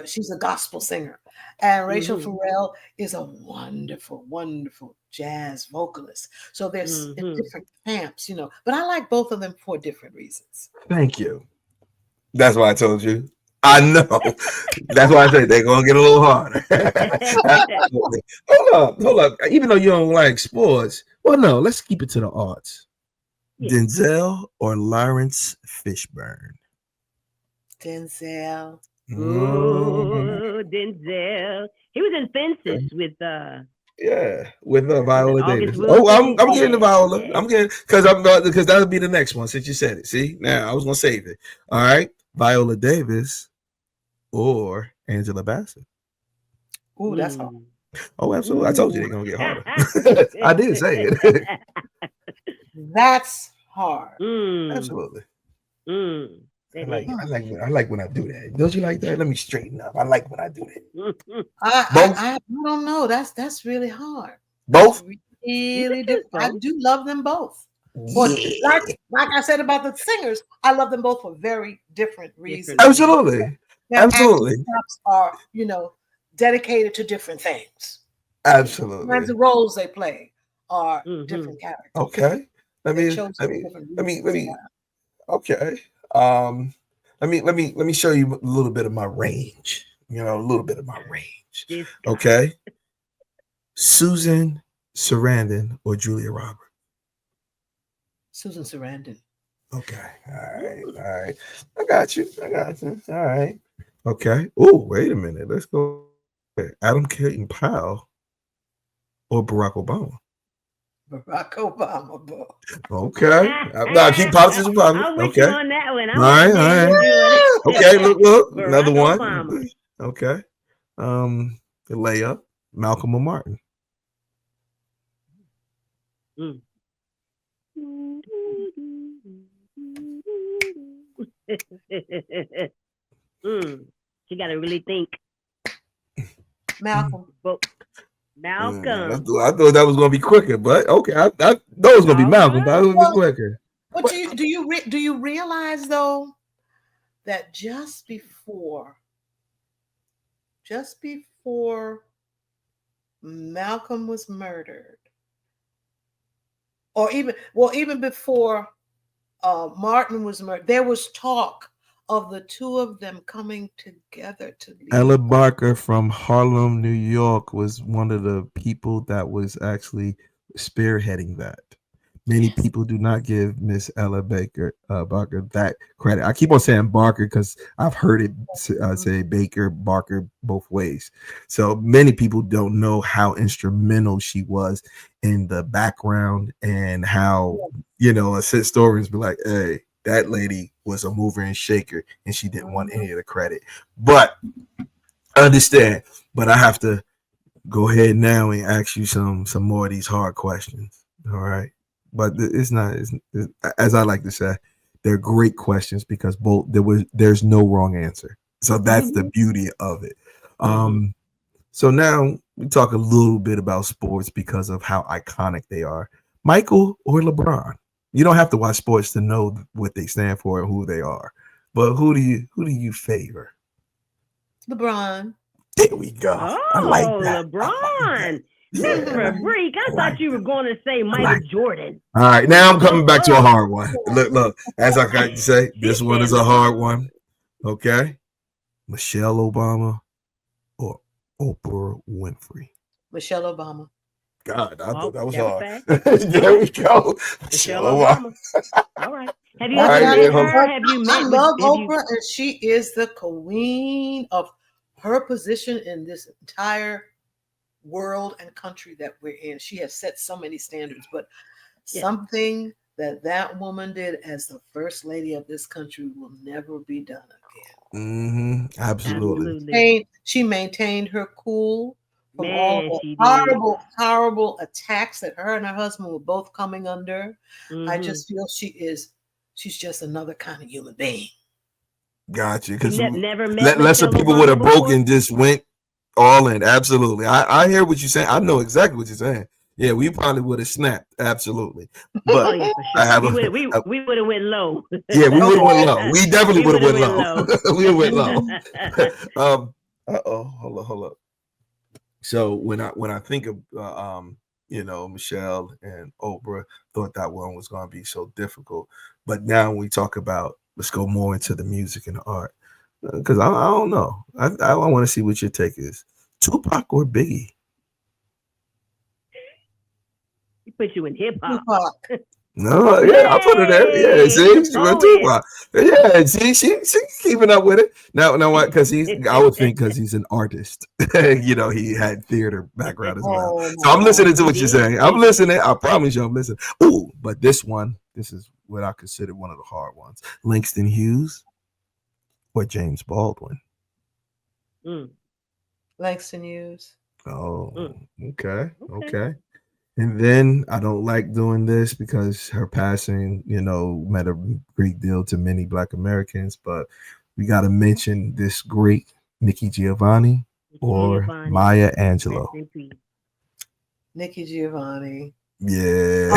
She's a gospel singer. And Rachel Farrell is a wonderful, wonderful jazz vocalist. So there's different camps, but I like both of them for different reasons. Thank you. That's why I told you. I know. That's why I say they're gonna get a little harder. Hold up. Even though you don't like sports, well, no, let's keep it to the arts. Yeah. Denzel or Lawrence Fishburne? Denzel. Ooh, Denzel. He was in Fences with Yeah, with Viola August Davis. Oh, Wilson. I'm getting the Viola. Yeah. I'm getting because that'll be the next one since you said it. See, now I was gonna save it. All right, Viola Davis or Angela Bassett. Ooh, that's hard. Oh, absolutely. I told you they're gonna get harder. I did say it. That's hard. Absolutely. I like when I do that. Don't you like that? Let me straighten up. I like when I do that. I don't know. That's really hard. Both? Really different. I do love them both. But like I said about the singers, I love them both for very different reasons. Absolutely. Their acting chops are, dedicated to different things. Absolutely. The kinds of roles they play are different characters. Okay. Let me okay. Let me show you a little bit of my range. A little bit of my range. Okay. Susan Sarandon or Julia Roberts? Susan Sarandon. Okay. All right. I got you. All right. Okay. Oh, wait a minute. Let's go. Adam Clayton Powell or Barack Obama? Barack Obama, bro. Okay. Now keep politics and politics. I'm with you on that one. All right. Okay, look. Another one. Obama. Okay. The layup, Malcolm or Martin? You got to really think. Malcolm. Malcolm. I thought that was going to be quicker, but okay. I know it was going to be Malcolm, but it was going to be quicker. But do you realize though that just before Malcolm was murdered, or even before Martin was murdered, there was talk of the two of them coming together to lead. Ella Barker from Harlem, New York was one of the people that was actually spearheading that. Many people do not give Miss Ella Barker that credit. I keep on saying Barker because I've heard it say Barker both ways. So many people don't know how instrumental she was in the background and how, historians be like, hey, that lady was a mover and shaker and she didn't want any of the credit. But I understand. But I have to go ahead now and ask you some more of these hard questions. All right. But it's not, as I like to say, they're great questions because there's no wrong answer. So that's the beauty of it. So now we talk a little bit about sports because of how iconic they are. Michael or LeBron? You don't have to watch sports to know what they stand for and who they are. But who do you favor? LeBron. There we go. I like that. LeBron. Tina Fabrique, I thought you were going to say Michael Jordan. All right, now I'm coming back to a hard one. Look, as I got to say, this one is a hard one. Okay, Michelle Obama or Oprah Winfrey? Michelle Obama. God, I thought that was hard. There we go. Michelle Obama. All right. Have you ever met her? Have you met? I love Oprah, and she is the queen of her position in this entire world and country that we're in. She has set so many standards, but something that woman did as the first lady of this country will never be done again. Absolutely. She maintained her cool from all the horrible attacks that her and her husband were both coming under. I just feel she's just another kind of human being. Gotcha. Because never met lesser people would have broken, just went all in. Absolutely. I hear what you're saying. I know exactly what you're saying. Yeah, we probably would have snapped. Absolutely. But we would have went low. Yeah, we would have went low. We definitely would have went low. We went low. Hold up. So when I think of Michelle and Oprah, thought that one was going to be so difficult. But now we talk about, let's go more into the music and the art. Because I don't know. I want to see what your take is. Tupac or Biggie? He put you in hip hop. No, yeah, I put her there. Yeah, see, she went too far. Yeah, see, she's keeping up with it. Now what? Because I would think because he's an artist, he had theater background as well. So I'm listening to what you're saying. I'm listening. I promise you, I'm listening. Oh, but this is what I consider one of the hard ones. Langston Hughes or James Baldwin? Langston Hughes. Oh, okay. And then I don't like doing this because her passing, meant a great deal to many Black Americans. But we got to mention this great Nikki Giovanni or Maya Angelou. Nikki Giovanni. Yeah.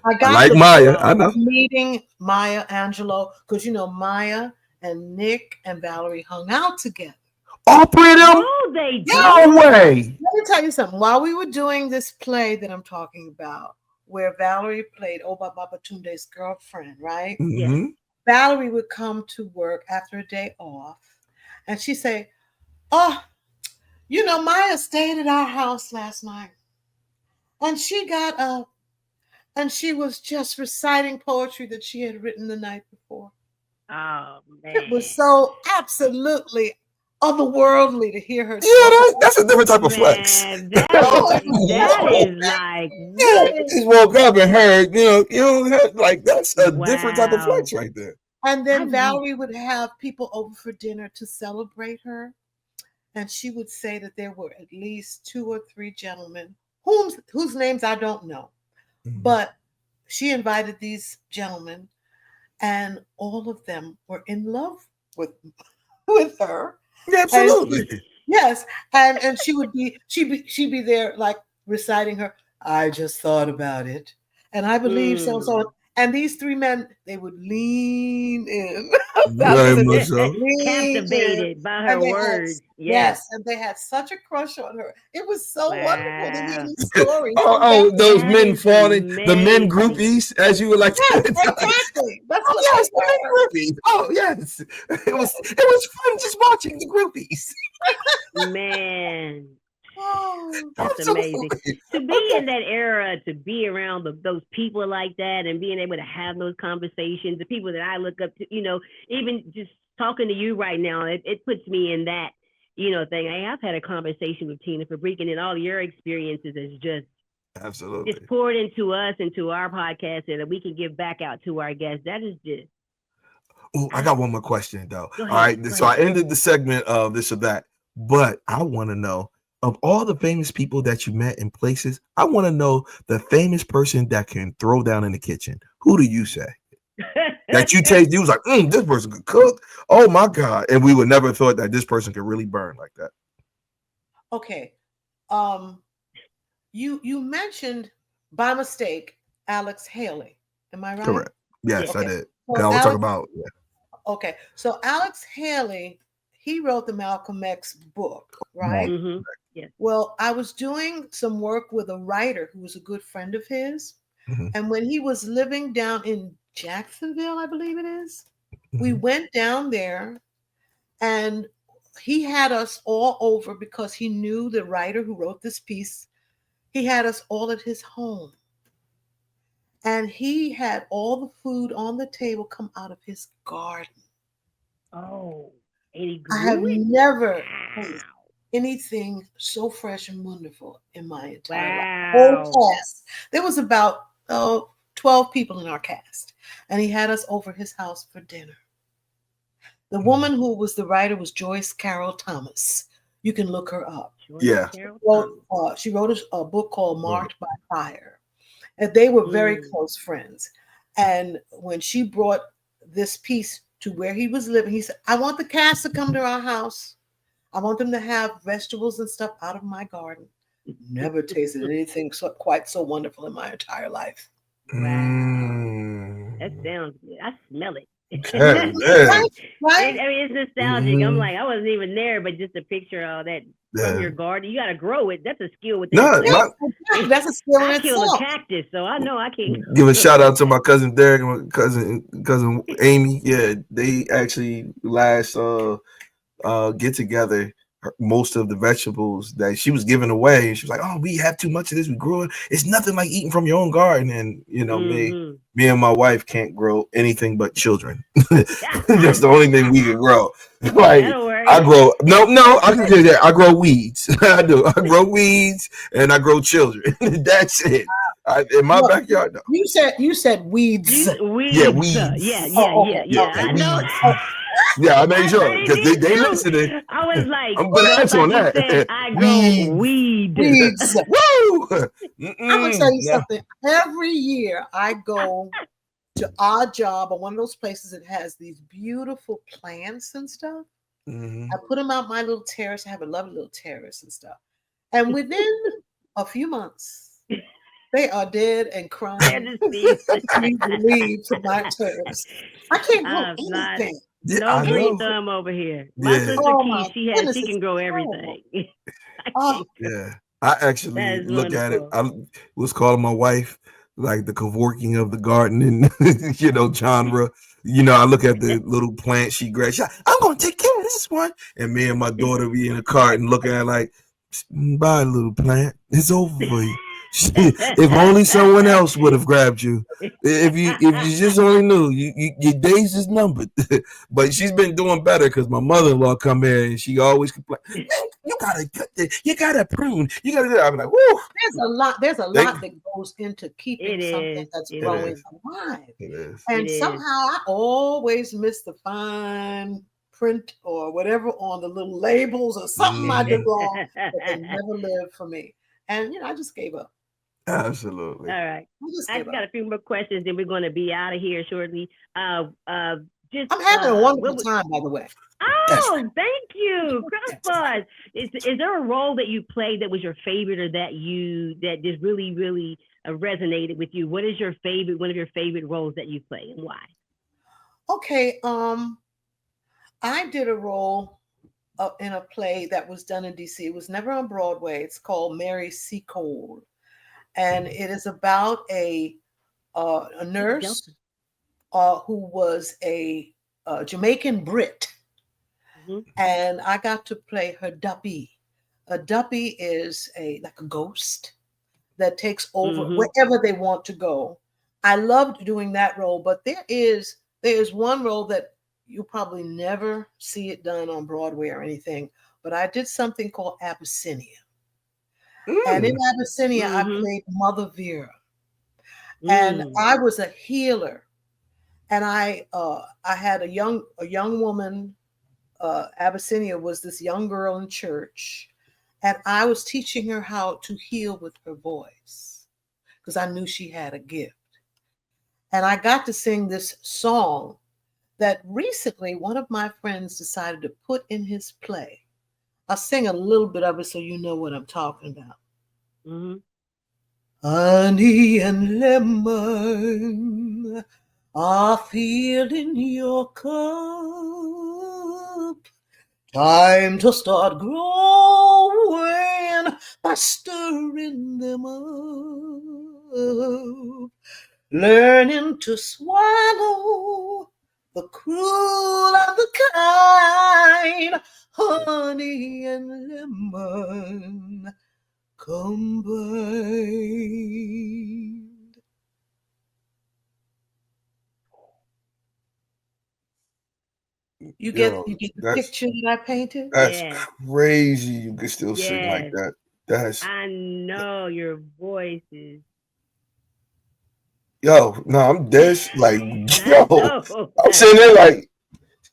I got like Maya. I know. Meeting Maya Angelou because Maya and Nick and Valerie hung out together. All three of them? Oh, they did. No way. Let me tell you something. While we were doing this play that I'm talking about, where Valerie played Oba Babatunde's girlfriend, right? Mm-hmm. Valerie would come to work after a day off, and she'd say, "Oh, Maya stayed at our house last night, and she got up, and she was just reciting poetry that she had written the night before. Oh, man. It was so absolutely otherworldly to hear her. Yeah, that's a different type of flex. That is like, you just woke up and heard, like that's a different type of flex right there. And then Valerie would have people over for dinner to celebrate her. And she would say that there were at least 2 or 3 gentlemen whose names I don't know. Mm-hmm. But she invited these gentlemen, and all of them were in love with her. Yeah, absolutely. Yes. And she'd be there like reciting her, I just thought about it. And I believe so. And these 3 men, they would lean in. Very much so. Captivated by her words. Yes. And they had such a crush on her. It was so wonderful to hear these stories. Those men falling, the men groupies, as you would like to exactly. That's yes, the men groupies. Oh, yes. It was fun just watching the groupies. Man. That's amazing. To be in that era, to be around those people like that and being able to have those conversations, the people that I look up to, even just talking to you right now, it puts me in that, thing. Hey, I've had a conversation with Tina Fabrique, and then all your experiences is just absolutely it's poured into us, into our podcast, and that we can give back out to our guests. That is just. Oh, I got one more question though. All right. So I ended the segment of this or that, but I want to know, of all the famous people that you met in places, I want to know the famous person that can throw down in the kitchen. Who do you say? That you taste, you was like, this person could cook. Oh my God. And we would never thought that this person could really burn like that. Okay. You mentioned by mistake Alex Haley. Am I right? Correct. Yes, okay. I did. So I will talk about Okay. So Alex Haley, he wrote the Malcolm X book, right? Mm-hmm. Yeah. Well, I was doing some work with a writer who was a good friend of his. Mm-hmm. And when he was living down in Jacksonville, I believe it is, we went down there, and he had us all over because he knew the writer who wrote this piece. He had us all at his home. And he had all the food on the table come out of his garden. Oh, I have never tasted anything so fresh and wonderful in my entire life. Whole cast. There was about 12 people in our cast, and he had us over his house for dinner. The woman who was the writer was Joyce Carol Thomas. You can look her up. Yeah. She wrote a book called Marked by Fire. And they were very close friends. And when she brought this piece to where he was living, he said, I want the cast to come to our house. I want them to have vegetables and stuff out of my garden. Never tasted anything quite so wonderful in my entire life. Wow. That sounds good. I smell it. Right? I mean, it's nostalgic. I'm like, I wasn't even there, but just a picture of that from your garden. You got to grow it. That's a skill with that. That's a skill in itself. I killed itself. a cactus, so I know I can. Give a shout out to my cousin Derek and my cousin Amy. Yeah, they actually last get together. most of the vegetables that she was giving away. And she was like, "Oh, we have too much of this. We grew it. It's nothing like eating from your own garden." And me and my wife can't grow anything but children. That's the only thing we can grow. Like I grow I can do that. I grow weeds. I do. I grow weeds and I grow children. That's it. In my backyard. No. You said weeds. Weeds. Yeah, weeds. Yeah. I know. Yeah, I made sure because they listening. I was like, I'm gonna answer on that. Said, I grow weeds. Woo! I'm gonna tell you something. Every year I go to Odd Job or one of those places that has these beautiful plants and stuff. I put them out my little terrace. I have a lovely little terrace and stuff. And within a few months, they are dead and crying. Leaves from my terrace. I can't grow anything. No green thumb over here. My sister Keith, she can grow everything. Yeah, I actually look at it. I was calling my wife like the Kevorkian of the garden and genre. I look at the little plant she grabs. I'm gonna take care of this one, and me and my daughter be in a cart and looking at it like, bye, little plant. It's over for you. If only someone else would have grabbed you. If you just only knew, your days is numbered. But she's been doing better because my mother-in-law come here and she always complain. You gotta cut this. You gotta prune. You gotta do that. I'm like, whoo. There's a lot that goes into keeping something that's growing alive. And somehow I always miss the fine print or whatever on the little labels or something I did wrong, but they never lived for me. And I just gave up. Absolutely. All right. I got a few more questions, then we're going to be out of here shortly. I'm having a wonderful time, by the way. Oh, thank you, KROSS BARZ. Is there a role that you played that was your favorite, or that just really, really resonated with you? What is one of your favorite roles that you play, and why? Okay, I did a role in a play that was done in DC. It was never on Broadway. It's called Mary Seacole. And it is about a nurse who was a Jamaican Brit. And I got to play her duppy. A duppy is like a ghost that takes over wherever they want to go. I loved doing that role, but there is one role that you'll probably never see it done on Broadway or anything, but I did something called Abyssinia. And in Abyssinia, I played Mother Vera. And I was a healer. And I had a young woman. Abyssinia was this young girl in church. And I was teaching her how to heal with her voice because I knew she had a gift. And I got to sing this song that recently one of my friends decided to put in his play. I'll sing a little bit of it so you know what I'm talking about. Honey and lemon are filling your cup. Time to start growing by stirring them up. Learning to swallow the cruel and the kind, honey and lemon combined. You get the picture that I painted? That's crazy. You can still sing like that. I know your voice is. I'm dead. Like, I'm sitting there like,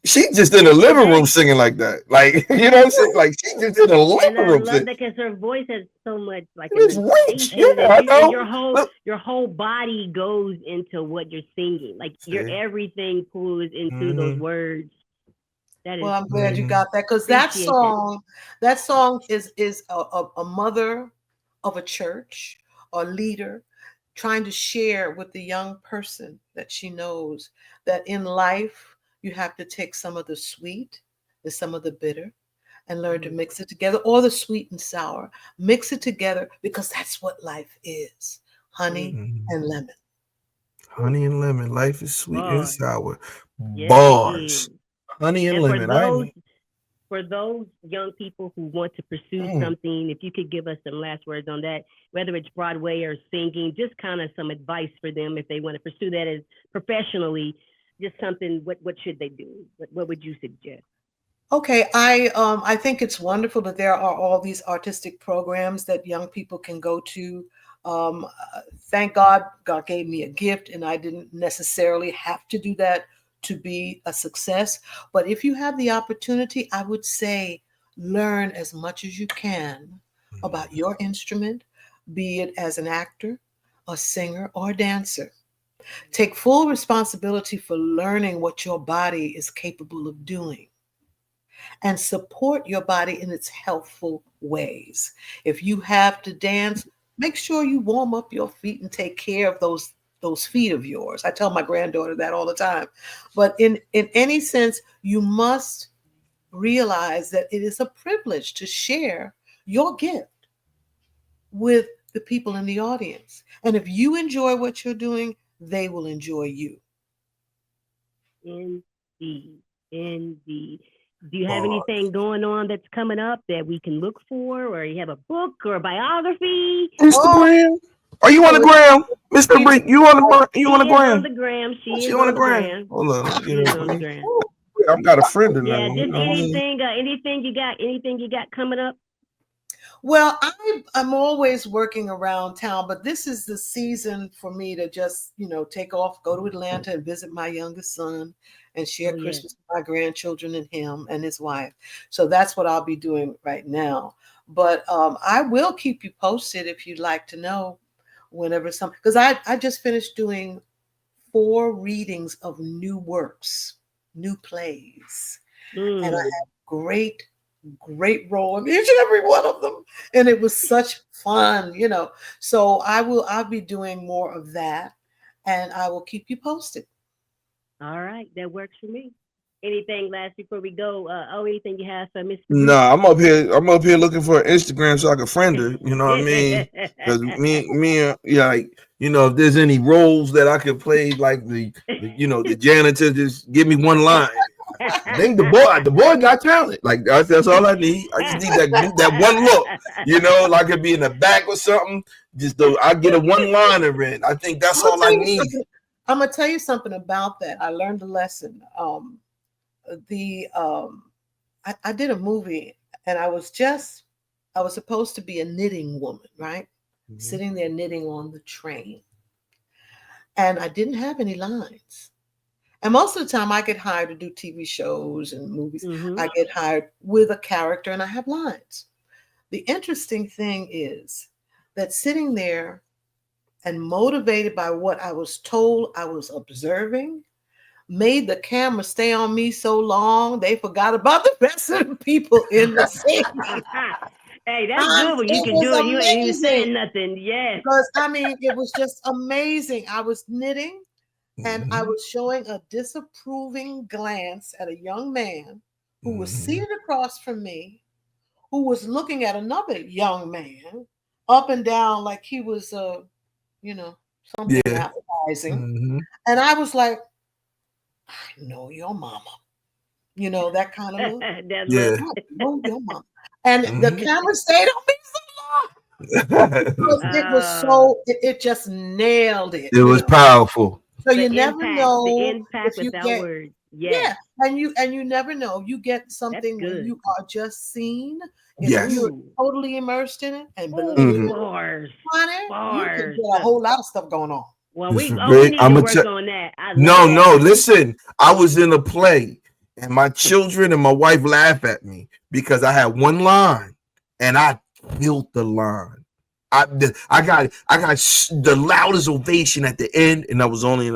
she just in the living room singing like that. Like, you know what I'm saying? Like, she just in the living room. I love that because her voice has so much like your whole body goes into what you're singing. Like your everything pulls into those words. Well, I'm glad you got that because that song is a mother of a church or leader trying to share with the young person that she knows that in life you have to take some of the sweet and some of the bitter and learn to mix it together, or the sweet and sour. Mix it together because that's what life is. Honey and lemon. Honey and lemon. Life is sweet and sour. Bars. Honey and lemon. for those young people who want to pursue something, if you could give us some last words on that, whether it's Broadway or singing, just kind of some advice for them if they want to pursue that as professionally, just something, what should they do? What would you suggest? Okay, I think it's wonderful that there are all these artistic programs that young people can go to. Thank God, God gave me a gift, and I didn't necessarily have to do that to be a success. But if you have the opportunity, I would say learn as much as you can about your instrument, be it as an actor, a singer, or a dancer. Take full responsibility for learning what your body is capable of doing, and support your body in its healthful ways. If you have to dance, make sure you warm up your feet and take care of those feet of yours. I tell my granddaughter that all the time. But in any sense, you must realize that it is a privilege to share your gift with the people in the audience. And if you enjoy what you're doing, they will enjoy you. Indeed. Indeed. Do you have anything going on that's coming up that we can look for, or you have a book or a biography? Instagram? Are you on the gram, Mr. Fabrique? You on the gram? On the gram. She is on the gram. Hold on. She is on the gram. I've got a friend in there. Yeah, just anything you got coming up? Well, I'm always working around town, but this is the season for me to just, take off, go to Atlanta and visit my youngest son and share Christmas with my grandchildren and him and his wife. So that's what I'll be doing right now. But I will keep you posted if you'd like to know whenever because I just finished doing 4 readings of new works, new plays. And I had great role in each and every one of them, and it was such fun, so I'll be doing more of that, and I will keep you posted. All right, that works for me. Anything last before we go? Anything you have for Mr. No, I'm up here looking for an Instagram so I can friend her. You know what I mean? Because if there's any roles that I could play, like the janitor, just give me one line. I think the boy got talent. Like that's all I need. I just need that one look. Like I could be in the back or something. I get a one-liner in. I think that's all I need. I'm gonna tell you something about that. I learned a lesson. I did a movie, and I was supposed to be a knitting woman, right? Mm-hmm. Sitting there knitting on the train, and I didn't have any lines. And most of the time I get hired to do TV shows and movies. Mm-hmm. I get hired with a character and I have lines. The interesting thing is that sitting there and motivated by what I was told I was observing made the camera stay on me so long, they forgot about the rest of the people in the scene. Hey, that's good when you can do it. You ain't even saying nothing. Yes. Because, it was just amazing. I was knitting. And I was showing a disapproving glance at a young man who was seated across from me, who was looking at another young man up and down like he was, something appetizing. Mm-hmm. And I was like, I know your mama. That kind of look. I know your mama. And the camera stayed on me so long. It was it just nailed it. It was powerful. So you never know the impact without words. Yeah, and you never know. You get something when you are just seen. If you're totally immersed in it, and believe me, honey, you can get a whole lot of stuff going on. Well, we need to work on that. No, listen. I was in a play, and my children and my wife laugh at me because I had one line, and I killed the line. I got the loudest ovation at the end, and I was only in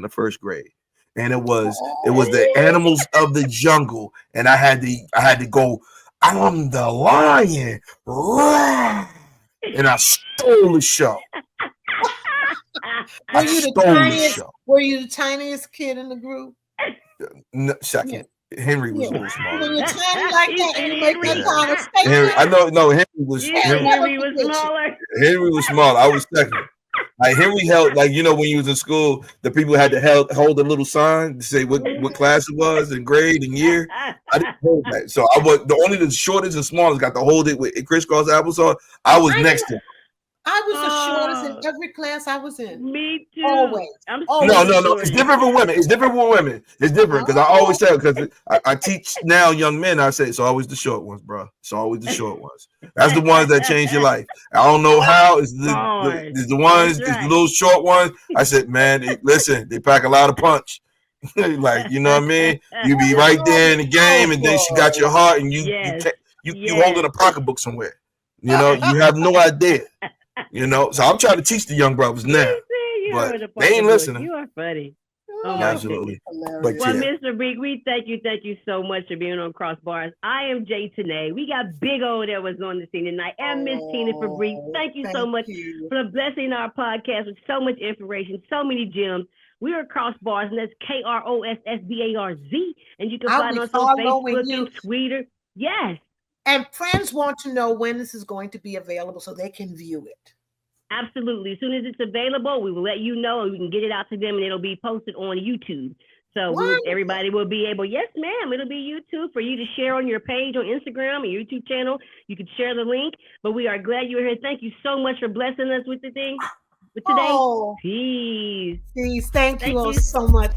the first grade, and it was the animals of the jungle, and I had to go. I'm the lion, and I stole the show. Were you the tiniest kid in the group? No, second. Yeah. Henry was a little smaller. When you're tiny like that, and you make that kind of statement. Henry was smaller. Henry was small. I was second. Like Henry held, when you was in school, the people had to hold a little sign to say what class it was and grade and year. I hold that. So I was the shortest and smallest got to hold it with crisscross applesauce. I was next to him. I was the shortest in every class I was in. Me too. Always. No. It's different for women. It's different for women. It's different because I always say, because I teach now young men. I say it's always the short ones, bro. It's always the short ones. That's the ones that change your life. I don't know how. It's the ones. It's the little short ones. I said, man, listen. They pack a lot of punch. Like, you know what I mean? You be right there in the game, and then she got your heart, and you holding a pocketbook somewhere. You know, you have no idea. You know, so I'm trying to teach the young brothers now, but they ain't listening. You are funny. Absolutely. But well, Mr. Fabrique, we thank you so much for being on Cross Bars. I am Tanae. We got Big O that was on the scene tonight, and Miss Tina Fabrique. Thank you so much for blessing our podcast with so much information, so many gems. We are Cross Bars, and that's KROSS BARZ, and you can find us on Facebook and Twitter. Yes. And friends want to know when this is going to be available so they can view it. Absolutely. As soon as it's available, we will let you know, and we can get it out to them, and it'll be posted on YouTube. So everybody will be able, yes, ma'am, it'll be YouTube for you to share on your page on Instagram and YouTube channel. You can share the link, but we are glad you're here. Thank you so much for blessing us with the thing. With today. Peace. Thank you all so much.